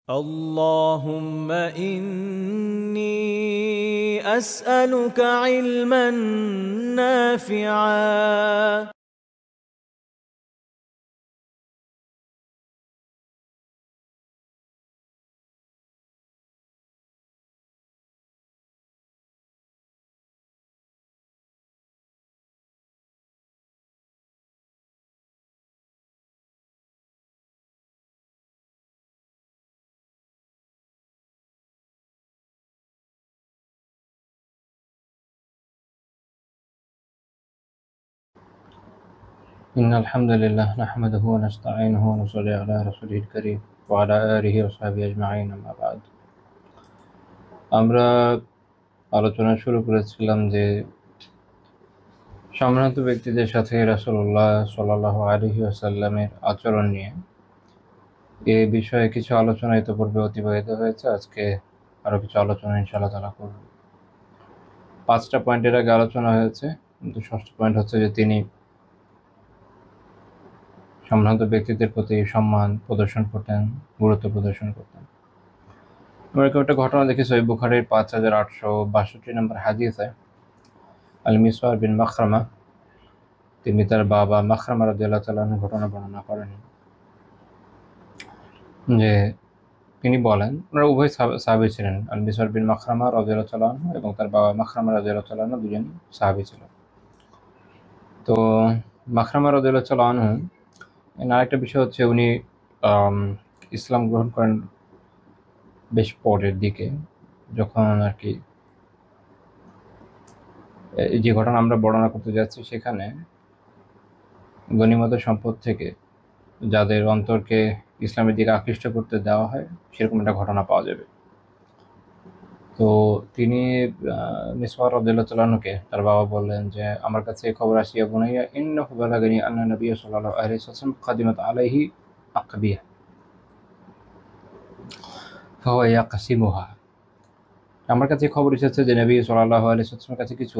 اللهم إني أسألك علما نافعا إن الحمد لله نحمده ونستعينه ونصلي على رسوله الكريم وعلى آله وصحبه أجمعين أما بعد আমরা আলোচনা শুরু করেছিলাম যে সম্মানিত ব্যক্তিদের সাথে রাসূলুল্লাহ সাল্লাল্লাহু আলাইহি ওয়াসাল্লামের আচরণ নিয়ে এই বিষয়ে কিছু আলোচনা ইতিপূর্বে অতিবাহিত হয়েছে। আজকে আরো কিছু আলোচনা ইনশাআল্লাহ তাআলা করব। 5টা পয়েন্টের আগে আলোচনা হয়েছে, কিন্তু ষষ্ঠ পয়েন্ট হচ্ছে যে তিনি সম্মানিত ব্যক্তিদের প্রতি সম্মান প্রদর্শন করতেন, গুরুত্ব প্রদর্শন করতেন। আমরা একটা ঘটনা দেখি সহিহ বুখারীর 5862 নম্বর হাদিসে আল মিসওয়ার বিন মাখরামা তিনি তার বাবা মাখরামা রাদিয়াল্লাহু তাআলা আনহু ঘটনা বর্ণনা করেন যে তিনি বলেন, ওনারা উভয় সাহাবী ছিলেন। আল মিসওয়ার বিন মাখরামা রাদিয়াল্লাহু তাআলা আনহু এবং তার বাবা মাখরামা রাদিয়াল্লাহু তাআলা আনহু দুজন সাহাবী ছিলেন। তো মাখরামা রাদিয়াল্লাহু তাআলা আনহু আরেকটা বিষয় হচ্ছে উনি ইসলাম গ্রহণ করেন বেশ পরের দিকে, যখন আর কি যে ঘটনা আমরা বর্ণনা করতে যাচ্ছি সেখানে গনিমতের সম্পদ থেকে যাদের অন্তরকে ইসলামের দিকে আকৃষ্ট করতে দেওয়া হয় সেরকম একটা ঘটনা পাওয়া যাবে। তো তিনি মিসওয়ার রাদিয়াল্লাহু তাআলা আনহুকে তার বাবা বললেন যে আমার কাছে খবর আসিয়া বুনাইয়া ইন্নাহু বালাগানি আন্না নবী সাল্লাল্লাহু আলাইহি ওয়াসাল্লাম কাদিমাত আলাইহি আকবিয়া ফাহুয়া ইয়াকসিমুহা। আমার কাছে খবর এসেছে যে নবী সাল্লাল্লাহু আলাইহি ওয়াসাল্লামের কাছে কিছু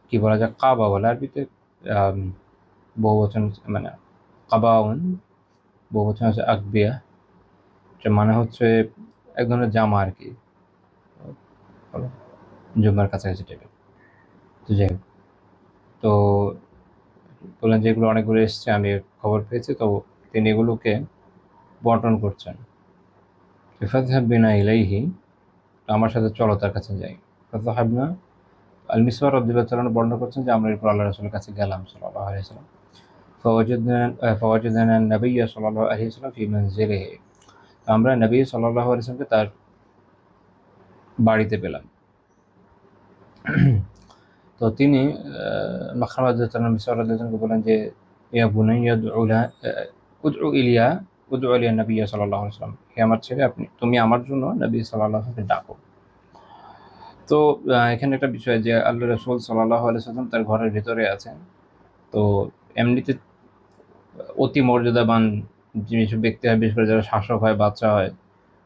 কি বলা যায়, কাবা বলে আরবিতে, বহুবচন মানে কাবাউন, বহুবচন হচ্ছে আকবিয়া, যার মানে হচ্ছে এক ধরনের জামা আর কি, জুম্মার কাছাকাছি টাইপের। তো যাই হোক, তো বললেন যে এগুলো অনেকগুলো এসছে, আমি খবর পেয়েছি। তো তিনি এগুলোকে বন্টন করছেন। ফাযহাবিনা ইলাইহি, আমার সাথে চলো তার কাছে যাই। ফাযহাবনা, আল মিসওয়ার রাদিয়াল্লাহু তাআলা বর্ণনা করছেন যে আমরা এরপর আল্লাহ রাসূলের কাছে গেলাম সাল্লাল্লাহু আলাইহি ওয়াসাল্লাম। ফাওয়াজাদনা নবী সাল্লাল্লাহু আলাইহি ওয়াসাল্লাম ফি মানজিলিহি, আমরা নবী সাল্লাল্লাহু আলাইহি ওয়াসাল্লামকে তার বাড়িতে পেলাম। তো তিনি মাখরামা রাদিয়াল্লাহু তাআলা মিসওয়ার রাদিয়াল্লাহু তাআলাকে বলেন যে ইয়া বুনাইয়া উদউ ইলিয়া নবী সাল্লাল্লাহু আলাইহি ওয়াসাল্লাম, হে আমার ছেলে, তুমি আমার জন্য নবী সাল্লাল্লাহু আলাইহি ওয়াসাল্লামকে ডাকো। তো এখানে একটা বিষয় যে আল্লাহ রাসূল সাল্লাল্লাহু আলাইহি ওয়াসাল্লাম তার ঘরের ভিতরে আছেন। তো এমনিতে অতি মর্যাদাবান যেসব ব্যক্তি হয়, বিশেষ করে যারা শাসক হয়, বাচ্চা হয়,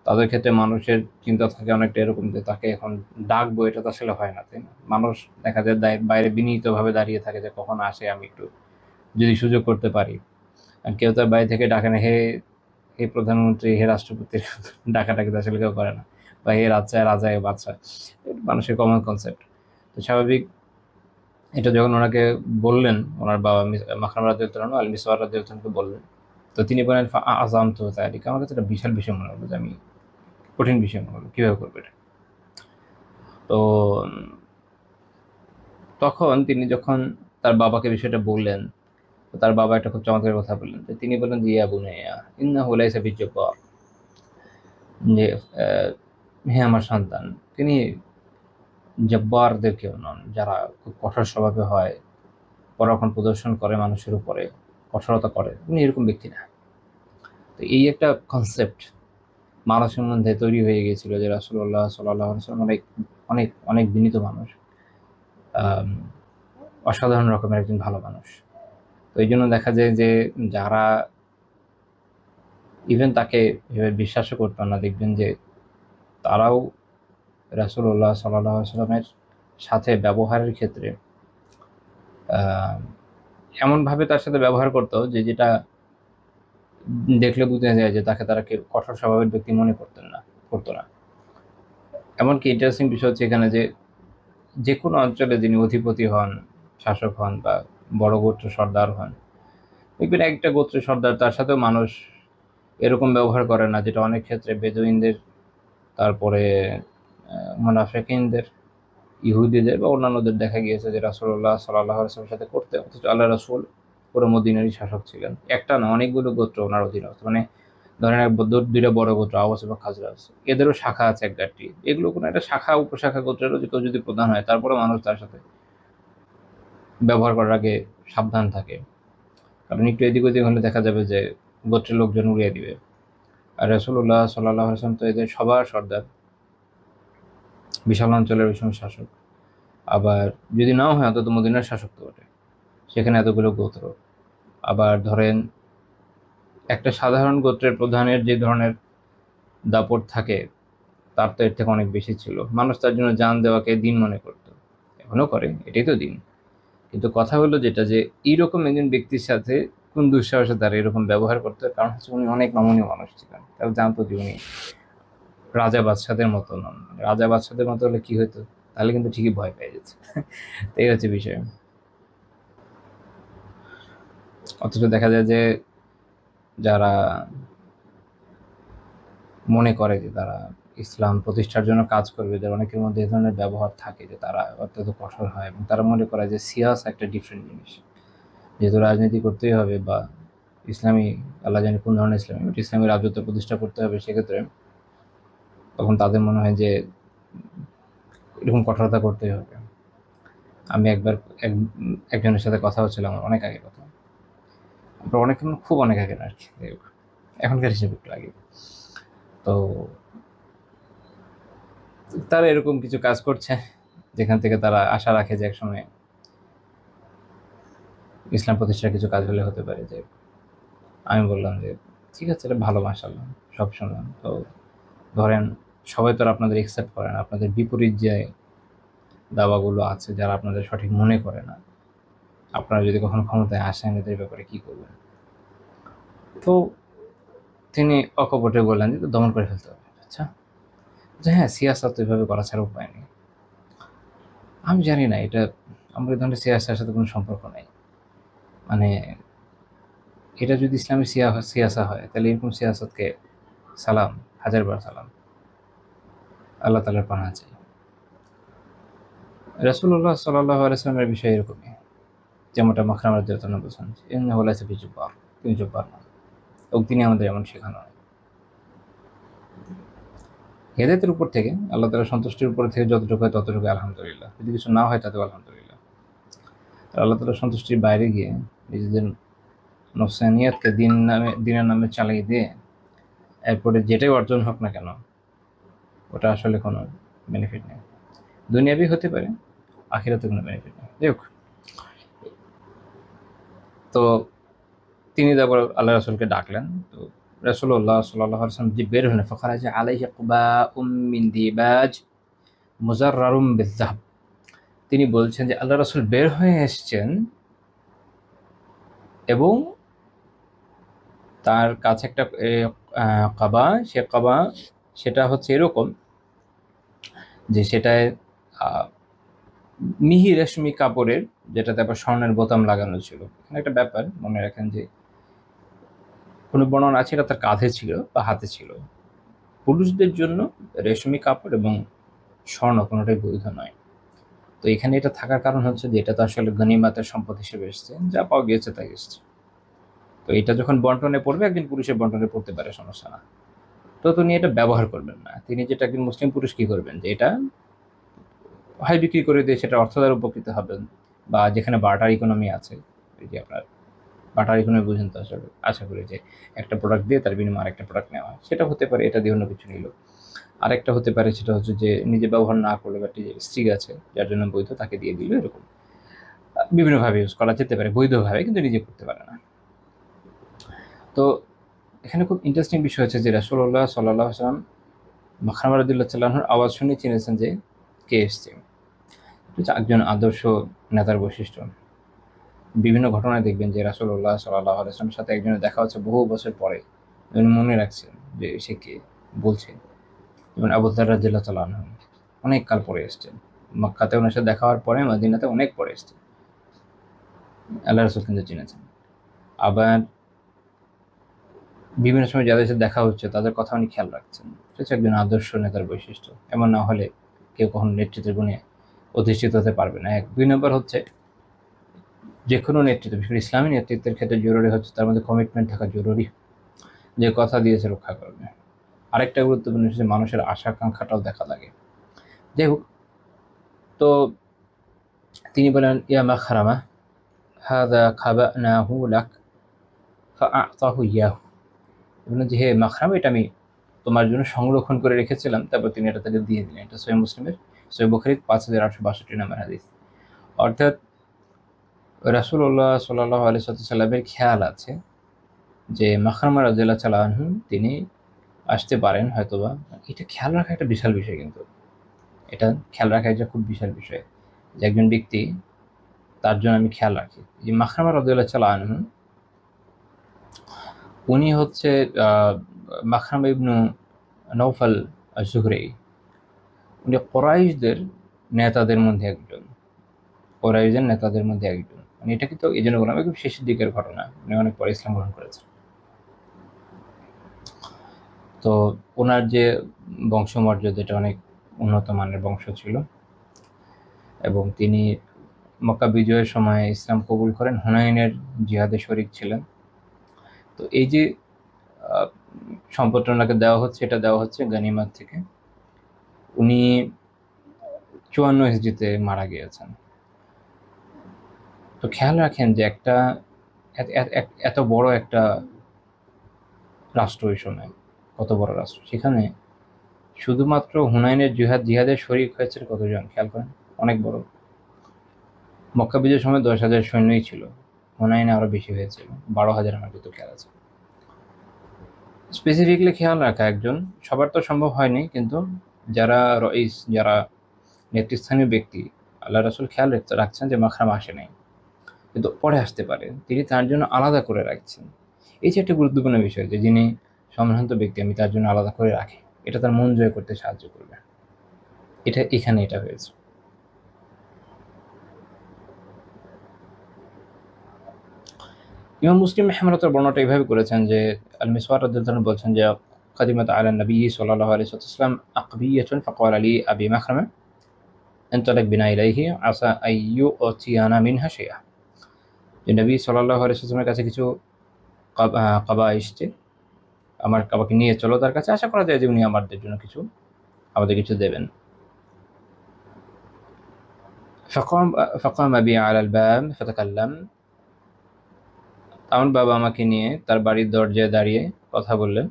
তাদের ক্ষেত্রে মানুষের চিন্তা থাকে অনেকটা এরকম যে তাকে এখন ডাকবো, এটা তো আসলে হয় না, তাই না? মানুষ দেখা যায় বাইরে বিনীতভাবে দাঁড়িয়ে থাকে যে কখন আসে, আমি একটু যদি সুযোগ করতে পারি। আর কেউ তার বাড়ি থেকে ডাকে না, হে হে প্রধানমন্ত্রী, হে রাষ্ট্রপতি, ডাকাটাকি তো আসলে কেউ করে না, বা হে রাজা হে বাদশা, মানুষের কমন কনসেপ্ট। তো স্বাভাবিক এটা যখন ওনাকে বললেন, ওনার বাবা মাখরামা রাদিয়াল্লাহু তাআলা আল মিসওয়ার রাদিয়াল্লাহু তাআলাকে বললেন, তো তিনি বলেন আযামতু যালিকা, আমার কাছে একটা বিশাল বিষয় মনে হলো, যে আমি কঠিন বিষয় মনে হলো, কীভাবে করবো এটা। তো তখন তিনি যখন তার বাবাকে বিষয়টা বললেন, তো তার বাবা একটা খুব চমৎকার কথা বললেন, যে তিনি বললেন যে ইয়া বুনাইয়া ইন্নাহু লাইসা বিজব্বার, যে হে আমার সন্তান, তিনি জব্বারদের কেউ নন, যারা খুব কঠোর স্বভাবে হয়, পরাক্রম প্রদর্শন করে মানুষের উপরে, কঠোরতা করে, উনি এরকম ব্যক্তি না। তো এই একটা কনসেপ্ট মানুষের মধ্যে তৈরি হয়ে গিয়েছিল যে রাসূলুল্লাহ সাল্লাল্লাহু আলাইহি ওয়াসাল্লাম অনেক অনেক অনেক বিনীত মানুষ, অসাধারণ রকমের একজন ভালো মানুষ। তো এই জন্য দেখা যায় যে যারা ইভেন তাকে এভাবে বিশ্বাসও করতেন না, দেখবেন যে তারাও রাসূলুল্লাহ সাল্লাল্লাহু আলাইহি ওয়াসাল্লামের সাথে ব্যবহারের ক্ষেত্রে এমনভাবে তার সাথে ব্যবহার করতো যে যেটা দেখলে বুঝতে যায় যে তাকে তারা কেউ কঠোর স্বভাবের ব্যক্তি মনে করতো না। এমনকি ইন্টারেস্টিং বিষয় হচ্ছে এখানে যে কোনো অঞ্চলে যিনি অধিপতি হন, শাসক হন বা বড় গোত্র সর্দার হন, দেখবেন একটা গোত্রের সর্দার তার সাথেও মানুষ এরকম ব্যবহার করে না, যেটা অনেক ক্ষেত্রে বেদুইনদের, তারপরে মুনাফিকিনদের, ইহুদিদের বা অন্যান্যদের দেখা গিয়েছে যে রাসূলুল্লাহ সাল্লাল্লাহু আলাইহি ওয়াসাল্লামের সাথে করতে। অথচ আল্লাহ রাসূল পুরো মদিনারই শাসক ছিলেন। একটা না, অনেকগুলো গোত্র ওনার অধীনস্থ। মানে ধরেন দুইটা বড় গোত্র আওয়াস এবং খাজরাজ, এদেরও শাখা আছে 1-2টি। এগুলো কোনো একটা শাখা উপশাখা গোত্রেরও কেউ যদি প্রধান হয়, তারপরে মানুষ তার সাথে ব্যবহার করার আগে সাবধান থাকে, কারণ একটু এদিক ওদিক হলে দেখা যাবে যে গোত্রের লোকজন উড়িয়ে দিবে। আর রাসূলুল্লাহ সাল্লাল্লাহু আলাইহি ওয়াসাল্লাম তো এদের সবার সর্দার, বিশাল অঞ্চলের ওই সময় শাসক। আবার যদি নাও হয় অন্তত মদিনার শাসক তো বটে, সেখানে এতগুলো গোত্র। আবার ধরেন একটা সাধারণ গোত্রের প্রধানের যে ধরনের দাপট থাকে, তার তো এর থেকে অনেক বেশি ছিল। মানুষ তার জন্য জান দেওয়াকে দিন মনে করতো, এখনো করে, এটাই তো দিন। কিন্তু কথা হলো যেটা, যে এইরকম একজন ব্যক্তির সাথে কোন দুঃসাহসে তারা এরকম ব্যবহার করতো, কারণ হচ্ছে উনি অনেক নমনীয় মানুষ ছিলেন। তারা জানতো যে উনি রাজা বাদশাদের মতো নন। রাজা বাদশাদের মতো হলে কি হতো, তাহলে কিন্তু ঠিকই ভয় পেয়ে যেত। এই হচ্ছে বিষয়। অথচ দেখা যায় যে যারা মনে করে যে তারা ইসলাম প্রতিষ্ঠার জন্য কাজ করবে, যার অনেকের মধ্যে এই ধরনের ব্যবহার থাকে যে তারা অত্যন্ত কঠোর হয়, এবং তারা মনে করে যে সিয়াস একটা ডিফারেন্ট জিনিস, যেহেতু রাজনীতি করতেই হবে বা ইসলামী, আল্লাহ জানি কোন ধরনের ইসলামী, বাট ইসলামী রাজত্ব প্রতিষ্ঠা করতে হবে, সেক্ষেত্রে তখন তাদের মনে হয় যে এরকম কঠোরতা করতেই হবে। আমি একবার একজনের সাথে কথা হচ্ছিল, আমার অনেক আগে কথা, অনেক খুব অনেক আগে আর কি, এখনকার হিসেবে একটু আগে। তো তারা এরকম কিছু কাজ করছে যেখান থেকে তারা আশা রাখে যে একসময় ইসলাম প্রতিষ্ঠার কিছু কাজ হলে হতে পারে। যে আমি বললাম যে ঠিক আছে, এটা ভালো, মাশাআল্লাহ, সব শুনলাম। তো ধরেন সবাই তো আর আপনাদের একসেপ্ট করে না, আপনাদের বিপরীত যে দাওয়াগুলো আছে, যারা আপনাদের সঠিক মনে করে না, আপনারা যদি কখনো ক্ষমতায় আসেন, এদের ব্যাপারে কি করবেন? তো তিনি অকপটে বললেন যে দমন করে ফেলতে হবে। আচ্ছা, যে হ্যাঁ, সিয়াসত তো এভাবে করা ছাড়া উপায় নেই। আমি জানি না, এটা আমার এই ধরনের সিয়াসার সাথে কোনো সম্পর্ক নেই। মানে এটা যদি ইসলামী সিয়াসা হয়, তাহলে এরকম সিয়াসতকে সালাম, হাজারবার সালাম, আল্লাহ তাআলার পানা চাই। রাসূলুল্লাহ সাল্লাল্লাহু আলাইহি ওয়াসাল্লামের বিষয় এরকমই, যেমনটা মাখরাম রাদিয়াল্লাহু আনহু বলেছেন, ইন্নাহু লাইসা বিজুব্বার, তিনি জব্বার নন, এবং তিনি আমাদের এমন শেখানো হয়। হেদায়েতের উপর থেকে, আল্লাহ তাআলার সন্তুষ্টির উপর থেকে যতটুকু হয় ততটুকু আলহামদুলিল্লাহ, যদি কিছু না হয় তাতেও আলহামদুলিল্লাহ। আর আল্লাহ তাআলার সন্তুষ্টির বাইরে গিয়ে নিজেদের নফসানিয়াতকে দিনের নামে চালিয়ে দিয়ে এরপরে যেটাই অর্জন হোক না কেন, ওটা আসলে কোনো বেনিফিট নেই। দুনিয়াবি হতে পারে, আখিরাতে কোনো বেনিফিট নেই। যাই হোক, তো তিনি তারপর আল্লাহ রাসূলকে ডাকলেন। তো রাসূলুল্লাহ সাল্লাল্লাহু আলাইহি ওয়াসাল্লাম যে বের হলেন, ফাখারাজা আলাইহি কুবাউম মিন দিবাজ মুজাররারুম বিযযাহব। তিনি বলছেন যে আল্লাহ রাসূল বের হয়ে এসেছেন এবং তার কাছে একটা কাবা, সে কাবা সেটা হচ্ছে এরকম যে সেটায় মিহি রেশমি কাপড়ের, যেটাতে আবার স্বর্ণের বোতাম লাগানো ছিল। এখানে একটা ব্যাপার মনে রাখেন যে কোনো বর্ণনা আছে এটা তার কাঁধে ছিল বা হাতে ছিল। পুরুষদের জন্য রেশমি কাপড় এবং স্বর্ণ কোনোটাই বৈধ নয়। তো এখানে এটা থাকার কারণ হচ্ছে যে এটা তো আসলে গনিমাতের সম্পদ হিসেবে এসছে, যা পাওয়া গিয়েছে তাই এসছে। তো এটা যখন বন্টনে পড়বে, একজন পুরুষের বন্টনে পড়তে পারে, সমস্যা না। তো তিনি এটা ব্যবহার করবেন না। তিনি যেটা একজন মুসলিম পুরুষ কি করবেন, যে এটা হয় বিক্রি করে দিয়ে সেটা অর্থ দ্বারা উপকৃত হবেন, বা যেখানে বার্টার ইকোনমি আছে, এই যে আপনার বার্টার ইকোনমি বুঝেন তো আসলে, আশা করি যে একটা প্রোডাক্ট দিয়ে তার বিনিময়ে আরেকটা প্রোডাক্ট নেওয়া হয়, সেটা হতে পারে, এটা দিয়ে অন্য কিছু নিল। আরেকটা হতে পারে সেটা হচ্ছে যে নিজে ব্যবহার না করলে বা স্ত্রী আছে যার জন্য বৈধ, তাকে দিয়ে দিল, এরকম বিভিন্নভাবে ইউজ করা যেতে পারে বৈধভাবে, কিন্তু নিজে করতে পারে না। তো এখানে খুব ইন্টারেস্টিং বিষয় হচ্ছে যে রাসূলুল্লাহ সাল্লাল্লাহু আলাইহি ওয়াসাল্লাম মাখরাম রাদিয়াল্লাহু তাআলা আনহুর আওয়াজ শুনে চিনেছেন যে কে এসছে। এটা একজন আদর্শ নেতার বৈশিষ্ট্য। বিভিন্ন ঘটনায় দেখবেন যে রাসূলুল্লাহ সাল্লাল্লাহু আলাইহি ওয়াসাল্লামের সাথে একজনের দেখা হচ্ছে বহু বছর পরে, উনি মনে রাখছেন যে সে কে, বলছেন। যেমন আবু যর রাদিয়াল্লাহু তাআলা আনহু অনেক কাল পরে এসেছেন, মক্কাতে ওনার সাথে দেখা হওয়ার পরে মদিনাতে অনেক পরে এসেছেন, আল্লাহ রাসূল কিন্তু চিনেছেন। আবার বিভিন্ন সময় যাদের সাথে দেখা হচ্ছে তাদের কথা উনি খেয়াল রাখছেন। এটা হচ্ছে একজন আদর্শ নেতার বৈশিষ্ট্য। এমন না হলে কেউ কখনো নেতৃত্বের গুণে অধিষ্ঠিত হতে পারবে না। ১ ২ নম্বর হচ্ছে যে কোনো নেতৃত্ব, বিশেষ করে ইসলামী নেতৃত্বের ক্ষেত্রে জরুরি হচ্ছে তার মধ্যে কমিটমেন্ট থাকা জরুরি, যে কথা দিয়েছে রক্ষা করবে। আরেকটা গুরুত্বপূর্ণ হচ্ছে মানুষের আশা আকাঙ্ক্ষাটাও দেখা লাগে। যাই হোক, তো তিনি বলেন, ইয়া মাখরামা হাযা খাবানাহু লাক ফাআতাহু ইয়াহু। বললেন যে হে মাখরামা, এটা আমি তোমার জন্য সংরক্ষণ করে রেখেছিলাম, তারপর তিনি এটা তাকে দিয়ে দিলেন। এটা সহিহ মুসলিমের, সহিহ বুখারীর 5862 নম্বর হাদিস। অর্থাৎ রাসূলুল্লাহ সাল্লাল্লাহু আলাইহি ওয়াসাল্লামের খেয়াল আছে যে মাখরামা রাদিয়াল্লাহু তাআলা আনহু তিনি আসতে পারেন হয়তোবা। এটা খেয়াল রাখা একটা বিশাল বিষয়, কিন্তু এটা খেয়াল রাখা এটা খুব বিশাল বিষয় যে একজন ব্যক্তি, তার জন্য আমি খেয়াল রাখি। যে মাখরামা রাদিয়াল্লাহু তাআলা আনহু উনি হচ্ছে মাখরামা ইবনু নওফাল আয-যুহরি, উনি কুরাইশদের নেতাদের মধ্যে একজন, কুরাইশের নেতাদের মধ্যে একজন। মানে এটা কিন্তু এই জন্য বললাম একদম শেষের দিকের ঘটনা, উনি অনেক পরে ইসলাম গ্রহণ করেছেন। তো ওনার যে বংশমর্যাদা এটা অনেক উন্নত মানের বংশ ছিল, এবং তিনি মক্কা বিজয়ের সময় ইসলাম কবুল করেন, হুনাইনের জিহাদে শরীক ছিলেন। তো এই যে সম্পদটা ওনাকে দেওয়া হচ্ছে, এটা দেওয়া হচ্ছে গনিমত থেকে। উনি ৫৪ হিজরিতে মারা গিয়েছেন। তো খেয়াল রাখেন যে একটা এত বড় একটা রাষ্ট্র, ওই সময় কত বড় রাষ্ট্র, সেখানে শুধুমাত্র হুনাইনের জিহাদের শরীক হয়েছে কতজন, খেয়াল করেন, অনেক বড়। মক্কা বিজয়ের সময় ১০,০০০ সৈন্যই ছিল, হুনাইনে আরো বেশি হয়েছিল, ১২,০০০ আমার কিন্তু খেয়াল আছে। স্পেসিফিকলি খেয়াল রাখা একজন, সবার তো সম্ভব হয়নি, কিন্তু যারা রইস, যারা নেতৃস্থানীয় ব্যক্তি, আল্লাহ রাসূল খেয়াল রাখছেন যে মাখরামা আসে নাই, কিন্তু পরে আসতে পারে, তিনি তার জন্য আলাদা করে রাখছেন। এই যে একটা গুরুত্বপূর্ণ বিষয় যে যিনি সম্ভ্রান্ত ব্যক্তি, আমি তার জন্য আলাদা করে রাখি, এটা তার মন জয় করতে সাহায্য করবে। এটা এখানে এটা হয়েছে। ইমাম মুসলিম রাহিমাহুল্লাহ বর্ণনাটা এইভাবে করেছেন যে আল মিসওয়ার রাদিয়াল্লাহু আনহু বলছেন যে কাদিমাত আলা নবী সাল্লাল্লাহু আলাইহি ওয়াসাল্লাম আকবিয়াতুন ফাকালা লি আবি মাখরামা ইনতালিক বিনা ইলাইহি আসা আইয়ু উতিয়ানা মিনহা শাইআ। যে নবী সাল্লাল্লাহু আলাইহি ওয়াসাল্লামের কাছে কিছু কাবা এসছে, আমার কাবাকে নিয়ে চলো তার কাছে, আশা করা যায় যে উনি আমাদের জন্য কিছু, আমাদের কিছু দেবেন। ফাকাম বি আলাল বাব ফাতাকাল্লাম। আমার বাবা আমাকে নিয়ে তার বাড়ির দরজায় দাঁড়িয়ে কথা বললেন।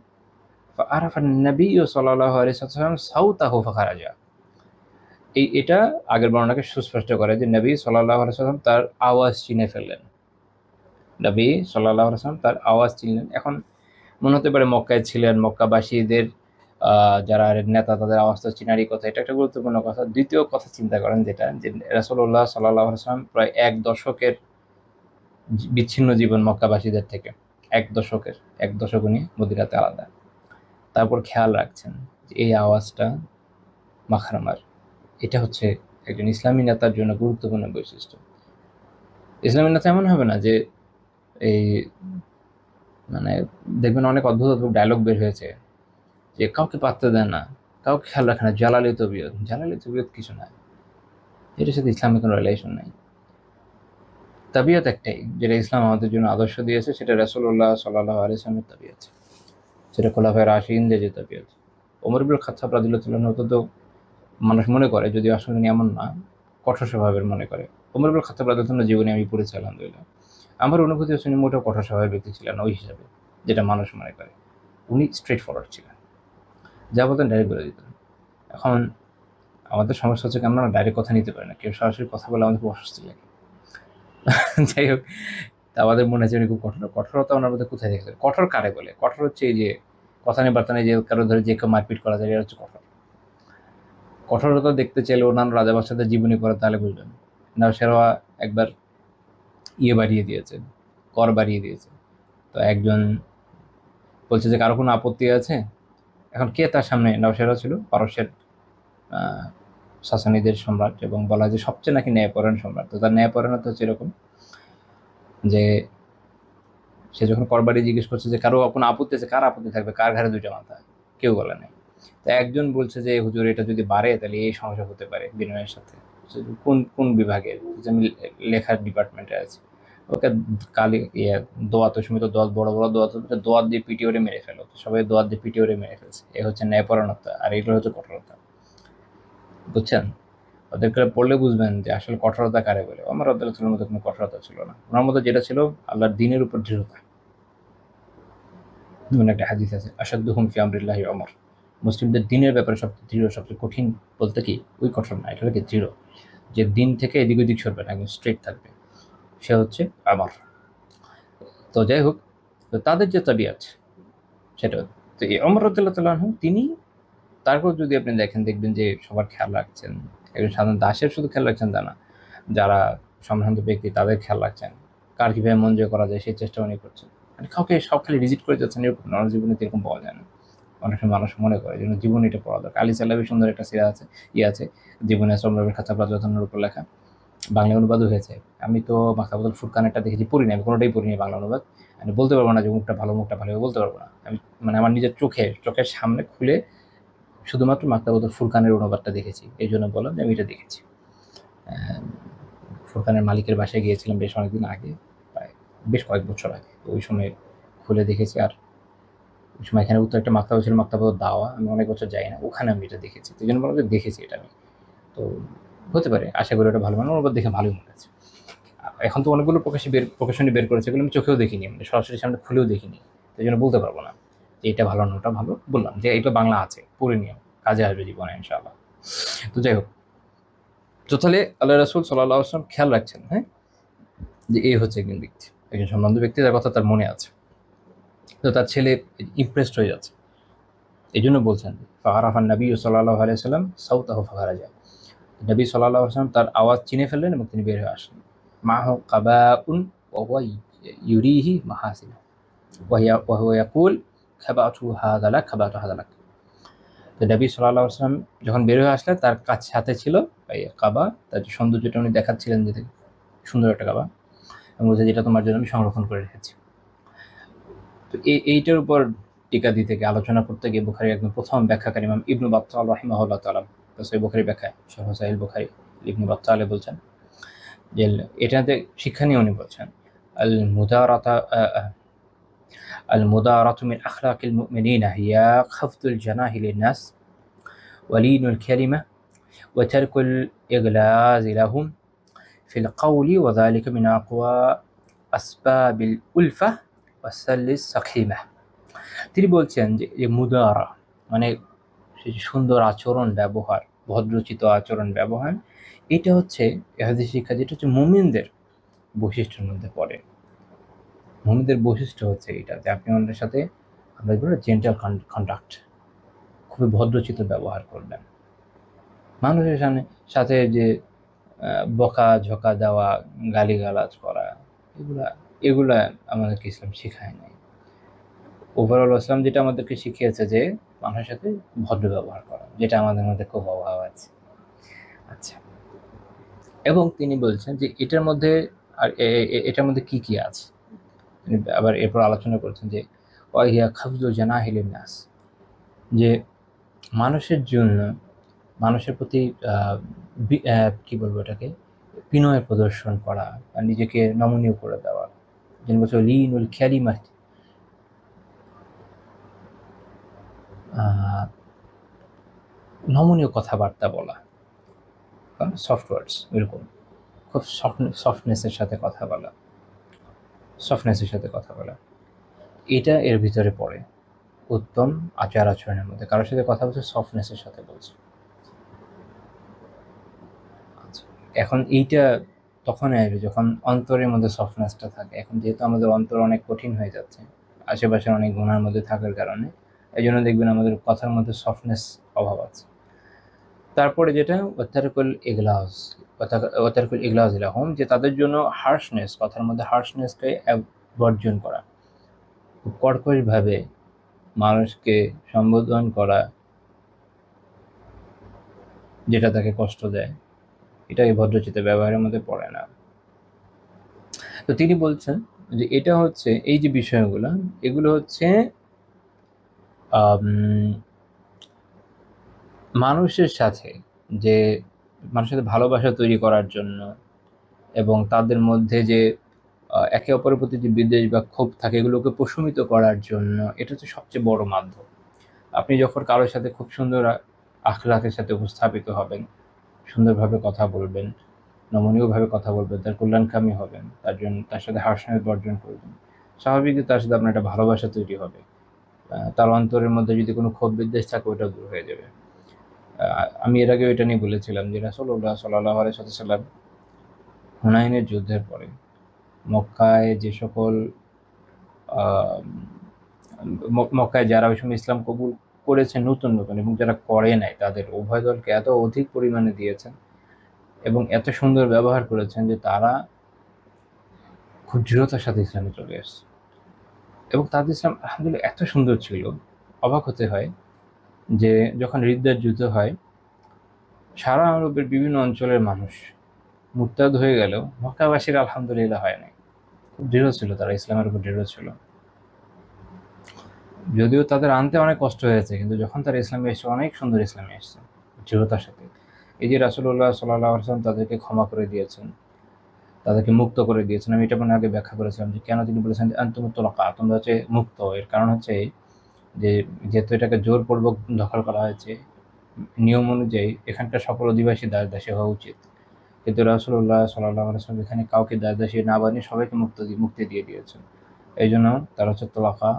ফাআরাফা নবী সাল্লাল্লাহু আলাইহি ওয়াসাল্লাম সাউতাহু ফাখারাজা। এটা আগের বর্ণনাকে সুস্পষ্ট করে যে নবী সাল্লাল্লাহু আলাইহি ওয়াসাল্লাম তার আওয়াজ চিনে ফেললেন। নবী সাল্লাল্লাহু আলাইহি ওয়াসাল্লাম তার আওয়াজ চিনলেন। এখন মনে হতে পারে মক্কায় ছিলেন, মক্কাবাসীদের যারা নেতা, তাদের আওয়াজ তো চিনারই কথা, এটা একটা গুরুত্বপূর্ণ কথা। দ্বিতীয় কথা চিন্তা করেন যেটা, যে রাসূলুল্লাহ সাল্লাল্লাহু আলাইহি ওয়াসাল্লাম প্রায় ১ দশকের বিচ্ছিন্ন জীবন মক্কাবাসীদের থেকে, ১ দশক উনি মদিনাতে আলাদা। তারপর খেয়াল রাখছেন যে এই আওয়াজটা মাখরামার। এটা হচ্ছে একজন ইসলামী নেতার জন্য গুরুত্বপূর্ণ বৈশিষ্ট্য। ইসলামী নেতা এমন হবে না যে এই মানে দেখবেন অনেক অদ্ভুত অদ্ভুত ডায়লগ বের হয়েছে যে কাউকে পাত্তা দেয় না, কাউকে খেয়াল রাখে না, জালালি তবিয়ত কিছু না, এটার সাথে ইসলামের কোনো রিলেশন নাই। তাবিয়ত একটাই, যেটা ইসলাম আমাদের জন্য আদর্শ দিয়েছে, সেটা রাসূলুল্লাহ সাল্লাল্লাহু আলাইহি ওয়াসাল্লামের তাবিয়ত, সেটা খোলাফায়ে রাশিদিনদের যে তাবিয়ত। ওমর ইবনুল খাত্তাব রাদিয়াল্লাহু তাআলা তো মানুষ মনে করে, যদি আসলে এমন না, কঠোর স্বভাবের মনে করে। ওমর ইবনুল খাত্তাব রাদিয়াল্লাহু তাআলার জীবনে আমি পড়েছি, আলহামদুলিল্লাহ, আমার অনুভূতি হচ্ছে উনি মোটেও কঠোর স্বভাবের ব্যক্তি ছিলেন ওই হিসাবে, যেটা মানুষ মনে করে। উনি স্ট্রেট ফরওয়ার্ড ছিলেন, যা বলতেন ডাইরেক্ট বলে দিতেন। এখন আমাদের সমস্যা হচ্ছে কি, আমরা ডাইরেক্ট কথা নিতে পারি না, কেউ সরাসরি কথা বলে আমাদের খুব অস্বস্তি লাগে। যাই হোক, আমাদের মনে হচ্ছে উনি খুব কঠোরতা ওনার মধ্যে কোথায় দেখলেন? কঠোর কারে বলে? কঠোর হচ্ছে এই যে কথা নেই বার্তা নেই, যে কারো ধরে যে কেউ মারপিট করা যায়, এটা হচ্ছে কঠোর। কঠোরতা দেখতে চাইলে অন্যান্য রাজা বাদশাদের জীবনী পড়ে, তাহলে বুঝবেন। নাও সেরা একবার বাড়িয়ে দিয়েছে, কর বাড়িয়ে দিয়েছে। তো একজন বলছে যে কারো কোনো আপত্তি আছে? এখন কে তার সামনে? নওশেরা ছিল পারস্যের সাসানিদের সম্রাট, এবং বলা হয় যে সবচেয়ে নাকি ন্যায়পরায়ণ সম্রাট। তো তার ন্যায়পরায়ণতা হচ্ছে এরকম যে সে যখন করবাড়ি জিজ্ঞেস করছে যে কারো কোনো আপত্তি আছে, কার আপত্তি থাকবে, কার ঘাড়ে দুইটা মাথা? কেউ বলে নাই। তো একজন বলছে যে হুজুর এটা যদি বাড়ে তাহলে এই সমস্যা হতে পারে বিনয়ের সাথে। কোন কোন বিভাগে? যে আমি লেখার ডিপার্টমেন্টে আছি। ওকে কালি দোয়াত, ওই সময় তো দোয়াত, বড় বড় দোয়াত, দোয়াত দিয়ে পিটি ওরে মেরে ফেলো। সবাই দোয়াত দিয়ে পিটি ওরে মেরে ফেলছে। এ হচ্ছে ন্যায়পরায়ণতা, আর এগুলো হচ্ছে কঠোরতা। বুঝছেন? ওদেরকে পড়লে বুঝবেন যে আসলে কঠোরতা কারে বলে। আমার রাদিয়াল্লাহু মধ্যে কোনো কঠোরতা ছিল না। ওনার মধ্যে যেটা ছিল আল্লাহর দ্বীনের উপর দৃঢ়তা। যেমন একটা হাদিস আছে, আসাদ্দুহুম ফি আমরিল্লাহি ওমর। মুসলিমদের দ্বীনের ব্যাপারে সবচেয়ে দৃঢ়, সবচেয়ে কঠিন বলতে কি ওই কঠোর না, এটা হচ্ছে দৃঢ়, যে দ্বীন থেকে এদিক ওদিক সরবে না, একদম স্ট্রেট থাকবে, সে হচ্ছে আমার। তো যাই হোক, তো তাদের যে তাবিয়াত সেটা, তো এই ওমর রাদিয়াল্লাহু তাআলা আনহু তিনি, তারপর যদি আপনি দেখেন দেখবেন যে সবার খেয়াল রাখছেন। একজন সাধারণ দাসের শুধু খেয়াল রাখছেন তা না, যারা সম্ভ্রান্ত ব্যক্তি তাদের খেয়াল রাখছেন, কার কীভাবে মন জয় করা যায় সেই চেষ্টা উনি করছেন। মানে কাউকে সব খালি রিজিট করে যাচ্ছেন এরকম না, জীবনে এরকম পাওয়া যায় না। অনেক সময় মানুষ মনে করে যেন জীবনে এটা পড়া দরকার। আলী সাল্লাবি সুন্দর একটা সিরা আছে, আছে জীবনে সম্রাটের খাতা প্রাচনের উপর লেখা, বাংলা অনুবাদও হয়েছে। আমি তো মাকাবুল ফুরকানেরটা দেখেছি, পড়িনি, আমি কোনোটাই পড়িনি বাংলা অনুবাদ। আমি বলতে পারবো না যে মুখটা ভালো বলতে পারবো না আমি, মানে আমার নিজের চোখের সামনে খুলে শুধুমাত্র মাকতাবুল ফুরকানের অনুবাদটা দেখেছি, এই জন্য বললাম যে আমি এটা দেখেছি। ফুরকানের মালিকের বাসায় গিয়েছিলাম বেশ অনেকদিন আগে, প্রায় বেশ কয়েক বছর আগে। তো ওই সময় খুলে দেখেছি, আর ওই সময় এখানে উত্তর একটা মাকতাবা ছিল, মাকতাবা দাওয়া, আমি অনেক বছর যাই না, ওখানে আমি এটা দেখেছি। তো এই জন্য বললাম যে দেখেছি এটা আমি। তো হতে পারে, আশা করি ওটা ভালো, মানে অনুবাদ দেখে ভালোই মনে হয়েছে। এখন তো অনেকগুলো প্রকাশনী বের করেছে, এগুলো আমি চোখেও দেখিনি, মানে সরাসরি সামনে খুলেও দেখিনি। তো এই জন্য বলতে পারবো না যে এটা ভালো না ওটা ভালো। বললাম যে এটা বাংলা আছে, পড়ে নিয়ে কাজে আসবে জীবনে ইনশাআল্লাহ। তো যাই হোক, তো তাহলে আল্লাহ রাসূল সাল্লাল্লাহু আলাইহি ওয়াসাল্লাম খেয়াল রাখছেন, হ্যাঁ, যে এই হচ্ছে একজন ব্যক্তি, একজন সম্বন্ধ ব্যক্তি, যার কথা তার মনে আছে। তো তার ছেলে ইমপ্রেসড হয়ে যাচ্ছে, এই জন্য বলছেন ফারাফান নবী সাল্লাল্লাহু আলাইহি ওয়াসাল্লাম সাউতাহু ফাখারাজা। নবী সাল্লাল্লাহু আলাইহি ওয়াসাল্লাম তার আওয়াজ চিনে ফেললেন এবং তিনি বের হয়ে আসলেন। মাহু কাবাউন ওয়া হুয়া ইউরিহি মাহাসিনা ওয়া হুয়া ইয়াকুল খাবাতু হাযা লাক, খাবাতু হাযা লাক। তো নবী সাল্লাল্লাহু আলাইহি ওয়াসাল্লাম যখন বের হয়ে আসলেন, তার কাছে হাতে ছিল এই কাবা, তার যে সৌন্দর্যটা উনি দেখাচ্ছিলেন, যে সুন্দর একটা কাবা, এবং বলছে যেটা তোমার জন্য আমি সংরক্ষণ করে রেখেছি। তো এইটার উপর টিকা দিতে গিয়ে, আলোচনা করতে গিয়ে, বুখারী একদম প্রথম ব্যাখ্যাকারী ইমাম ইবনু বাত্তাল রাহিমাহুল্লাহ তাআলা সহিহ বুখারী ব্যাখ্যায়, শারহ সহিহ বুখারী, ইবনু বাত্তাল বলছেন যে এটাতে শিক্ষা নিয়ে উনি বলছেন আল মুদারাতু মিন আখলাকিল মুমিনিনা হিয়া খাফদুল জানাহি লিন-নাস ওয়া লিনুল কালিমা ওয়া তারকুল ইগলাজ লাহুম ফিল কওলি ওয়া যালিকা মিন আকওয়া আসবাবিল উলফা ওয়া সাল্লিস সাকিমা। তিনি বলছেন যে মুদারা মানে সুন্দর আচরণ ব্যবহার, ভদ্রচিত আচরণ ব্যবহার, এটা হচ্ছে ইহাদি শিক্ষা, যেটা হচ্ছে মুমিনদের বৈশিষ্ট্যের মধ্যে পড়ে। মুমিনদের বৈশিষ্ট্য হচ্ছে এটা, যে আপনি আমাদের সাথে, আমরা বলি জেন্টাল কন্ডাক্ট, খুবই ভদ্রচিত ব্যবহার করবেন। মানুষের সাথে যে বকা ঝকা দেওয়া, গালিগালাজ করা, এগুলা আমাদেরকে ইসলাম শেখায় নাই। ওভারঅল ইসলাম যেটা আমাদেরকে শিখিয়েছে যে মানুষের সাথে ভদ্র ব্যবহার করা, যেটা আমাদের মধ্যে খুব অভাব আছে। আচ্ছা, এবং তিনি বলছেন যে এটার মধ্যে, আর এটার মধ্যে কি কি আছে, আবার এরপর আলোচনা করছেন যে ওয়াহিয়া খাফদু জানাহি লিন-নাস, যে মানুষের জন্য, মানুষের প্রতি কি বলবো এটাকে, বিনয় প্রদর্শন করা, আর নিজেকে নমনীয় করে দেওয়া। যিনি বলছে লিনুল কালিমাত, নমনীয় কথাবার্তা বলা, সফট ওয়ার্ডস, এরকম খুব সফটনেসের সাথে কথা বলা, এটা এর ভিতরে পড়ে উত্তম আচার আচরণের মধ্যে। কারোর সাথে কথা বলছে সফটনেসের সাথে বলছে। আচ্ছা, এখন এইটা তখন আসবে যখন অন্তরের মধ্যে সফটনেসটা থাকে। এখন যেহেতু আমাদের অন্তর অনেক কঠিন হয়ে যাচ্ছে আশেপাশের অনেক গুণার মধ্যে থাকার কারণে, এই জন্য দেখবেন আমাদের কথার মধ্যে সফটনেস অভাব আছে। তারপরে যেটা ওয়াতারকুল ইগলাজ ওয়াতারকুল ইগলাজ লাহুম, যে তাদের জন্য হার্শনেস, কথার মধ্যে হার্শনেসকে বর্জন করা, খুব কর্কশভাবে মানুষকে সম্বোধন করা যেটা তাকে কষ্ট দেয়, এটা এই ভদ্রচিত্ত ব্যবহারের মধ্যে পড়ে না। তো তিনি বলছেন যে এটা হচ্ছে, এই যে বিষয়গুলো, এগুলো হচ্ছে মানুষের সাথে যে মানুষের সাথে ভালোবাসা তৈরি করার জন্য, এবং তাদের মধ্যে যে একে অপরের প্রতি যে বিদ্বেষ বা ক্ষোভ থাকে এগুলোকে প্রশমিত করার জন্য এটা হচ্ছে সবচেয়ে বড় মাধ্যম। আপনি যখন কারোর সাথে খুব সুন্দর আখলাকের সাথে উপস্থাপিত হবেন, সুন্দরভাবে কথা বলবেন, নমনীয়ভাবে কথা বলবেন, তার কল্যাণকামী হবেন, তার জন্য তার সাথে হার্শনেস বর্জন করবেন, স্বাভাবিকই তার সাথে আপনার একটা ভালোবাসা তৈরি হবে। তার অন্তরের মধ্যে যদি কোনো ক্ষোভ বিদ্বেষ থাকে ওটা দূর হয়ে যাবে। আমি এর আগেও এটা নিয়ে বলেছিলাম যে রাসূলুল্লাহ সাল্লাল্লাহু আলাইহি ওয়াসাল্লাম হুনাইনের যুদ্ধের পরে মক্কায় যে সকল মক্কায় যারা ওই সময় ইসলাম কবুল করেছে নতুন নতুন, এবং যারা করে নাই, তাদের উভয় দলকে এত অধিক পরিমাণে দিয়েছেন এবং এত সুন্দর ব্যবহার করেছেন যে তারা খুব দৃঢ়তার সাথে ইসলামে চলে আসছে। এবং তাদের ইসলাম আলহামদুলিল্লাহ এত সুন্দর ছিল, অবাক হতে হয় যে যখন রিদ্দার যুদ্ধ হয়, সারা আরবের বিভিন্ন অঞ্চলের মানুষ মুরতাদ হয়ে গেলেও মক্কাবাসীর আলহামদুলিল্লাহ হয় নাই। খুব দৃঢ় ছিল, তারা ইসলামের উপর দৃঢ় ছিল। যদিও তাদের আনতে অনেক কষ্ট হয়েছে, কিন্তু যখন তারা ইসলামে এসেছে, অনেক সুন্দর ইসলামে এসেছে দৃঢ়তার সাথে। এই যে রাসূলুল্লাহ সাল্লাল্লাহু আলাইহি ওয়াসাল্লাম তাদেরকে ক্ষমা করে দিয়েছেন, তাদেরকে মুক্ত করে দিয়েছেন। আমি এটা মনে আগে ব্যাখ্যা করেছিলাম যে কেন তিনি বলেছেন যে আনতুমুত তুলাকা, তোমরা হচ্ছে মুক্ত। এর কারণ হচ্ছে যে যেহেতু এটাকে জোরপূর্বক দখল করা হয়েছে, নিয়ম অনুযায়ী এখানকার সকল অধিবাসী দাস দাসী হওয়া উচিত, কিন্তু রাসূলুল্লাহ সাল্লাল্লাহু আলাইহি ওয়াসাল্লাম এখানে কাউকে দাস দাসী না বানিয়ে সবাইকে মুক্তি দিয়ে দিয়েছেন। এই জন্য তারা হচ্ছে তোলাকা।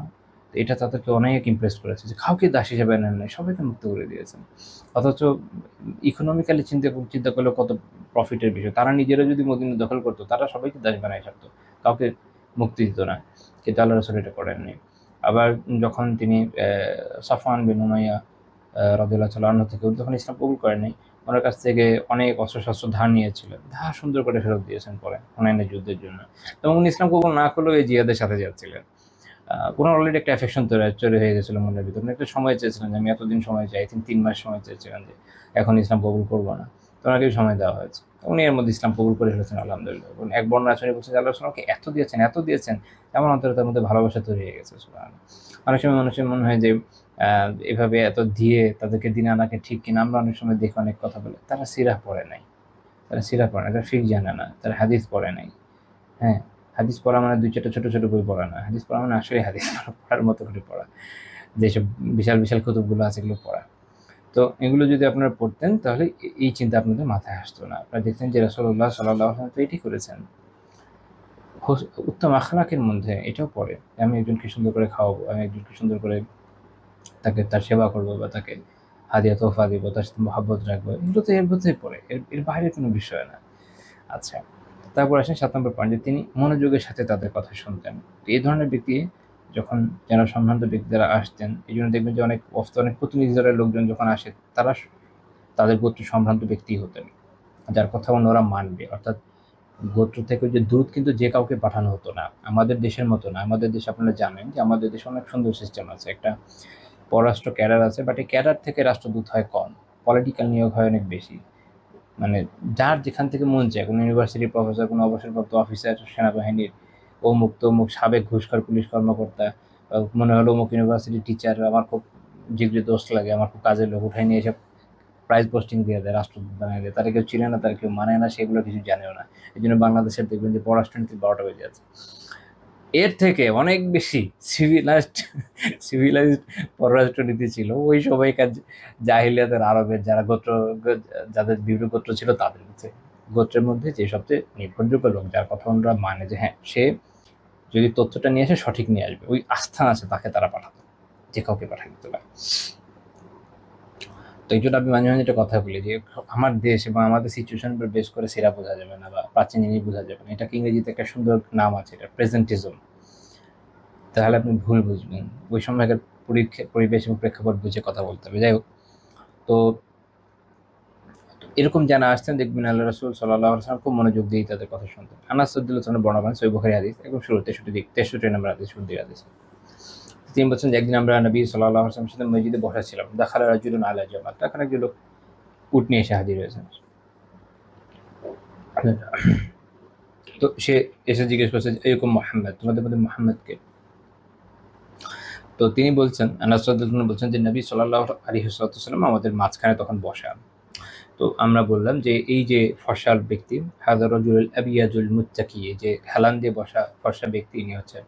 এটা তাদেরকে অনেক ইমপ্রেস করেছে যে কাউকে দাস হিসেবে নেন নাই, সবাইকে মুক্ত করে দিয়েছেন। অথচ ইকোনমিক্যালি চিন্তা করলে কত প্রফিটের বিষয়। তারা নিজেরা যদি মদিনা দখল করতো, তারা সবাইকে দাস বানায় ছাড়তো, কাউকে মুক্তি দিত না, কিন্তু আল্লাহ রাসূল এটা করেননি। আবার যখন তিনি সাফওয়ান বিন উমাইয়া রাদিয়াল্লাহু তাআলা আনহু থেকে, যখন ইসলাম কবুল করেননি, ওনার কাছ থেকে অনেক অস্ত্রশস্ত্র ধার নিয়েছিলেন, ধার সুন্দর করে ফেরত দিয়েছেন পরে হুনাইনের যুদ্ধের জন্য। এবং উনি ইসলাম কবুল না করলেও এই জিহাদের সাথে যাচ্ছিলেন। ওনার অলরেডি একটা অ্যাফেকশন তৈরি হয়ে গেছিলো মনের ভিতরে। উনি একটা সময় চেয়েছিলেন যে আমি এতদিন সময় চাই, 3 মাস সময় চেয়েছিলেন যে এখন ইসলাম কবুল করবো না, তো ওনাকে সময় দেওয়া হয়েছে। উনি এর মধ্যে ইসলাম কবুল করে ফেলেছেন আলহামদুলিল্লাহ। এবং এক বর্ণনা আছে, বলছেন যে আল্লাহ রাসূলকে এত দিয়েছেন, এমন অন্তরে তার মধ্যে ভালোবাসা তৈরি হয়ে গেছে। সুবহানাল্লাহ। অনেক সময় মানুষের মনে হয় যে এভাবে এত দিয়ে তাদেরকে দিন আনাকে ঠিক কিনা। আমরা অনেক সময় দেখি অনেক কথা বলে, তারা সিরাহ পড়ে নাই, তারা ফিকহ জানে না, তারা হাদিস পড়ে নাই। হ্যাঁ, হাদিস পড়া মানে 2-4টা ছোট বই পড়া না। হাদিস পড়া মানে আসলে হাদিস পড়ার মতো করে পড়া, যেসব বিশাল কুতুবগুলো আছে এগুলো পড়া। তো এগুলো যদি আপনারা পড়তেন তাহলে এই চিন্তা আপনাদের মাথায় আসতো না। আপনারা দেখতেন যে রাসূলুল্লাহ সাল্লাল্লাহু আলাইহি ওয়াসাল্লাম তো এটাই করেছেন। উত্তম আখলাকের মধ্যে এটাও পড়ে, আমি একজনকে সুন্দর করে খাওয়াবো, আমি একজনকে সুন্দর করে তাকে তার সেবা করবো, বা তাকে হাদিয়া তোহফা দিব, তার সাথে মহব্বত রাখবো, এগুলো তো এর মধ্যেই পড়ে, এর বাইরে কোনো বিষয় না। আচ্ছা, তারপর আসেন 7 নম্বর পয়েন্ট, যে তিনি মনোযোগের সাথে তাদের কথা শুনতেন। তো এই ধরনের ব্যক্তি যখন যারা সম্ভ্রান্ত ব্যক্তি যারা আসতেন, এই জন্য দেখবেন যে অনেক প্রতিনিধি দলের লোকজন যখন আসে, তারা তাদের গোত্র সম্ভ্রান্ত ব্যক্তি হতেন, যার কথা অন্যরা মানবে। অর্থাৎ গোত্র থেকে যে দূত কিন্তু যে কাউকে পাঠানো হতো না, আমাদের দেশের মতো না। আমাদের দেশে আপনারা জানেন যে আমাদের দেশে অনেক সুন্দর সিস্টেম আছে, একটা পররাষ্ট্র ক্যাডার আছে, বাট এই ক্যাডার থেকে রাষ্ট্রদূত হয় কম, পলিটিক্যাল নিয়োগ হয় অনেক বেশি। মানে যার যেখান থেকে মন চায়, কোনো ইউনিভার্সিটির প্রফেসর, কোনো অবসরপ্রাপ্ত অফিসার, সেনাবাহিনীর অমুক তমুক সাবেক ঘুষখোর পুলিশ কর্মকর্তা, মনে হলো অমুক ইউনিভার্সিটির টিচার আমার খুব জিগরি দোস্ত লাগে, আমার খুব কাজের লোক, উঠাই নিয়ে এসে প্রাইজ পোস্টিং দিয়ে দেয়, রাষ্ট্রদূত বানিয়ে দেয়। তারা কেউ চিনে না, তারা কেউ মানে না, সেগুলো কিছু জানেও না। এই জন্য বাংলাদেশের দেখবেন যে পররাষ্ট্রনীতি 12টা বেজে যাচ্ছে। এর থেকে অনেক বেশি সিভিলাইজড পররাষ্ট্রনীতি ছিল ওই সময়কার জাহিলিয়াতের আরবের যাদের বিভিন্ন গোত্র ছিল, তাদের মধ্যে গোত্রের মধ্যে যে সবচেয়ে নির্ভরযোগ্য লোক, যার কথা ওরা মানে যে হ্যাঁ, সে যদি তথ্যটা নিয়ে আসে সঠিক নিয়ে আসবে, ওই আস্থা আছে, তাকে তারা পাঠাতো, যে কাউকে পাঠাই দিতে পারে। তো এই জন্য আমি মাঝে মাঝে একটা কথা বলি যে আমার দেশ এবং আমাদের সিচুয়েশন উপর বেস করে সেরা বোঝা যাবে না, বা প্রাচীন জিনিস বোঝা যাবে না। এটাকে ইংরেজিতে একটা সুন্দর নাম আছে, এটা প্রেজেন্টিজম। তাহলে আপনি ভুল বুঝবেন, ওই সময়কার পরিবেশ এবং প্রেক্ষাপট বুঝে কথা বলতে হবে। যাই হোক, তো এরকম যারা আসতেন দেখবেন আল্লাহ রাসূল সাল্লাল্লাহু আলাইহি ওয়াসাল্লাম খুব মনোযোগ দিয়ে তাদের কথা শুনতেন। আনাস রাদিয়াল্লাহু আনহু বর্ণনা করেন সহিহ বুখারী হাদিস একদম শুরু 63 নম্বর হাদিস শুনতে হাদিস। তিনি বলছেন যে একদিন আমরা নবী সাল্লাল্লাহু আলাইহি ওয়াসাল্লামের সাথে মসজিদে বসা ছিলাম। দাখালা রাজুলুন আলা জামাল। তখন একজন লোক উট নিয়ে এসে হাজির হয়েছেন। তো সে এসে জিজ্ঞেস করছে এরকম মুহাম্মদ, তোমাদের মধ্যে মুহাম্মদকে? তো তিনি বলছেন, আনাস রাদিয়াল্লাহু আনহু বলছেন যে নবী সাল্লাল্লাহু আলাইহি ওয়াসাল্লাম আমাদের মাঝখানে তখন বসা। তো আমরা বললাম যে এই যে ফর্সার ব্যক্তি হাযা রাজুলুল আবিয়াজুল মুত্তাকি, যে হেলান দিয়ে বসা ফর্সা ব্যক্তি, ইনি হচ্ছেন